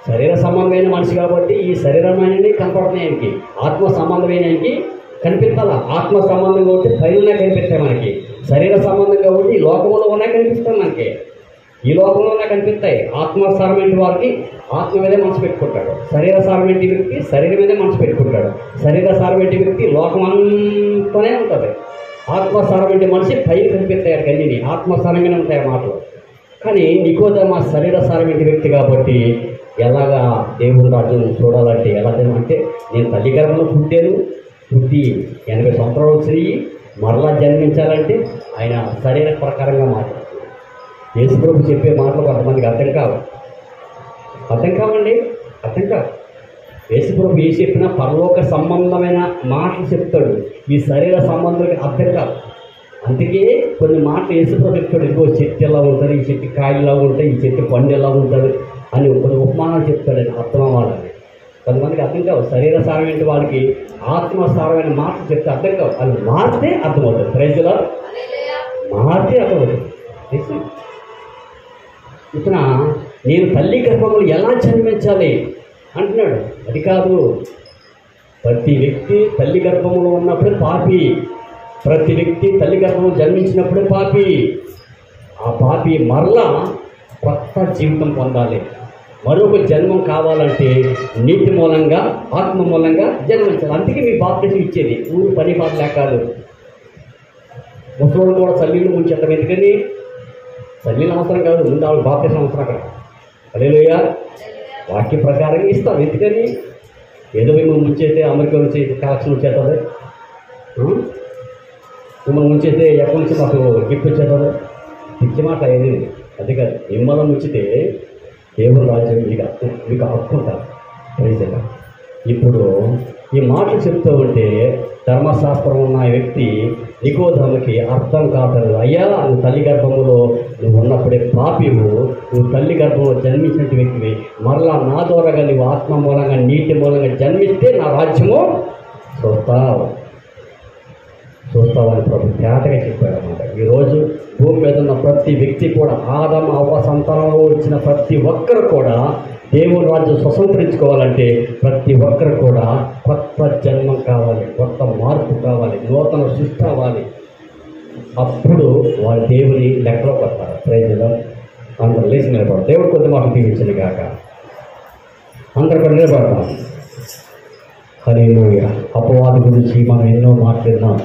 శరీర సంబంధమైన మనిషి కాబట్టి ఈ శరీరమైనవి కనపడుతున్నాయి ఆయనకి. ఆత్మ సంబంధమైన ఆయనకి కనిపించాలా? ఆత్మ సంబంధంగా ఉంటే పైన కనిపిస్తాయి మనకి. శరీర సంబంధంగా ఉంటే ఈ లోకంలో ఉన్నాయి కనిపిస్తాయి మనకి. ఈ లోకంలోనే కనిపిస్తాయి. ఆత్మసారమైన వారికి ఆత్మ మీదే మనసు పెట్టుకుంటాడు. శరీర సారమైన వ్యక్తి శరీరం మీదే మనసు పెట్టుకుంటాడు. శరీర సారమైన వ్యక్తి లోకం అంతానే ఉంటుంది. ఆత్మసారమైన మనిషి పైన కనిపిస్తాయి కన్నీని. ఆత్మసారంగానే ఉంటాయి మాటలు. కానీ నికోదేము శరీర సారమైన వ్యక్తి కాబట్టి ఎలాగా దేవుని రాజ్యం చూడాలంటే ఎలా అంటే, నేను తల్లి గర్భంలో పుట్టి 80 సంవత్సరాలు వచ్చినాయి, మరలా జన్మించాలంటే ఆయన శరీర ప్రకారంగా మాట్లాడుతున్నాడు. యేసుప్రభు చెప్పే మాటలు కొంతమందికి అర్థం కావండి. యేసుప్రభు ఏ చెప్పినా పరలోక సంబంధమైన మాటలు చెప్తాడు. ఈ శరీర సంబంధాలకి అర్థం కాదు. అందుకే కొన్ని మాటలు యేసుప్రభు చెప్తాడు. ఇంకో చెట్టు ఎలా ఉంటుంది, ఈ చెట్టు కాయలు ఎలా ఉంటాయి, ఈ చెట్టు పండు ఎలా ఉంటుంది అని కొన్ని ఉపమానాలు చెప్తాడని అర్థం అవ్వాలని. కొంతమందికి అర్థం కావు. శరీర సారమైన వాళ్ళకి ఆత్మసారమైన మాటలు చెప్తే అర్థం కావు. అది మారితే అర్థమవుతుంది. ప్రైజ్లో మారితే అర్థమవుతుంది. ఇతన నేను తల్లి గర్భములు ఎలా జన్మించాలి అంటున్నాడు. అది కాదు, ప్రతి వ్యక్తి తల్లి గర్భములో ఉన్నప్పుడే పాపి. ప్రతి వ్యక్తి తల్లి గర్భంలో జన్మించినప్పుడే పాపి. ఆ పాపి మరలా కొత్త జీవితం పొందాలి. మరొక జన్మం కావాలంటే నీటి మూలంగా ఆత్మ మూలంగా జన్మించాలి. అందుకే మీ బాప్టిజం ఇచ్చేది ఊరు పని పాట లేకాదు. ముసలి కూడా చల్లీళ్ళు ముంచేద్దాం. ఎందుకని చల్లీలు అవసరం కాదు, ముందు ఆవిడ బాప్టిజం అవసరం. అక్కడ హల్లెలూయా వాక్య ప్రకారం ఇస్తాం. ఎందుకని ఏదో మిమ్మల్ని ముంచేస్తే అమెరికా నుంచి కలెక్షన్ వచ్చేస్తుంది, మిమ్మల్ని ముంచేస్తే ఎక్కడి నుంచి మాకు గిఫ్ట్ వచ్చేస్తుంది. పిచ్చి మాట అయ్యేది. అది కాదు, మిమ్మల్ని ముంచితే దేవుని రాజ్యం మీకు హక్కుంటారు. నిజంగా ఇప్పుడు ఈ మాటలు చెప్తూ ఉంటే ధర్మశాస్త్రం ఉన్న వ్యక్తి నికోదేముకి అర్థం కాదు. అయ్యా, నువ్వు తల్లి గర్భంలో నువ్వు ఉన్నప్పుడే పాపివు, నువ్వు తల్లి గర్భంలో జన్మించిన వ్యక్తివి, మరలా నా ద్వారాగా నువ్వు ఆత్మ మూలంగా నీటి మూలంగా జన్మిస్తే నా రాజ్యము చూస్తావని ప్రభు తేటగా చెప్పాడు అన్నమాట. ఈరోజు భూమి మీద ఉన్న ప్రతి వ్యక్తి కూడా, ఆదమ అవ్వ సంతానంలో వచ్చిన ప్రతి ఒక్కరు కూడా దేవుని రాజ్యం స్వతంత్రించుకోవాలంటే ప్రతి ఒక్కరు కూడా కొత్త జన్మం కావాలి, కొత్త మార్పు కావాలి, నూతన సృష్టి అవ్వాలి. అప్పుడు వాళ్ళు దేవుని లెక్కలో పడతారు. ప్రైజ్లో అందరూ లేచి నిలబడతారు. దేవుడు కొద్ది మాకు దీవించింది కాక అందరు కూడా నిలబడతాం. హల్లెలూయా. అపవాది గురించి మనం ఎన్నో మాట్లాడినాం.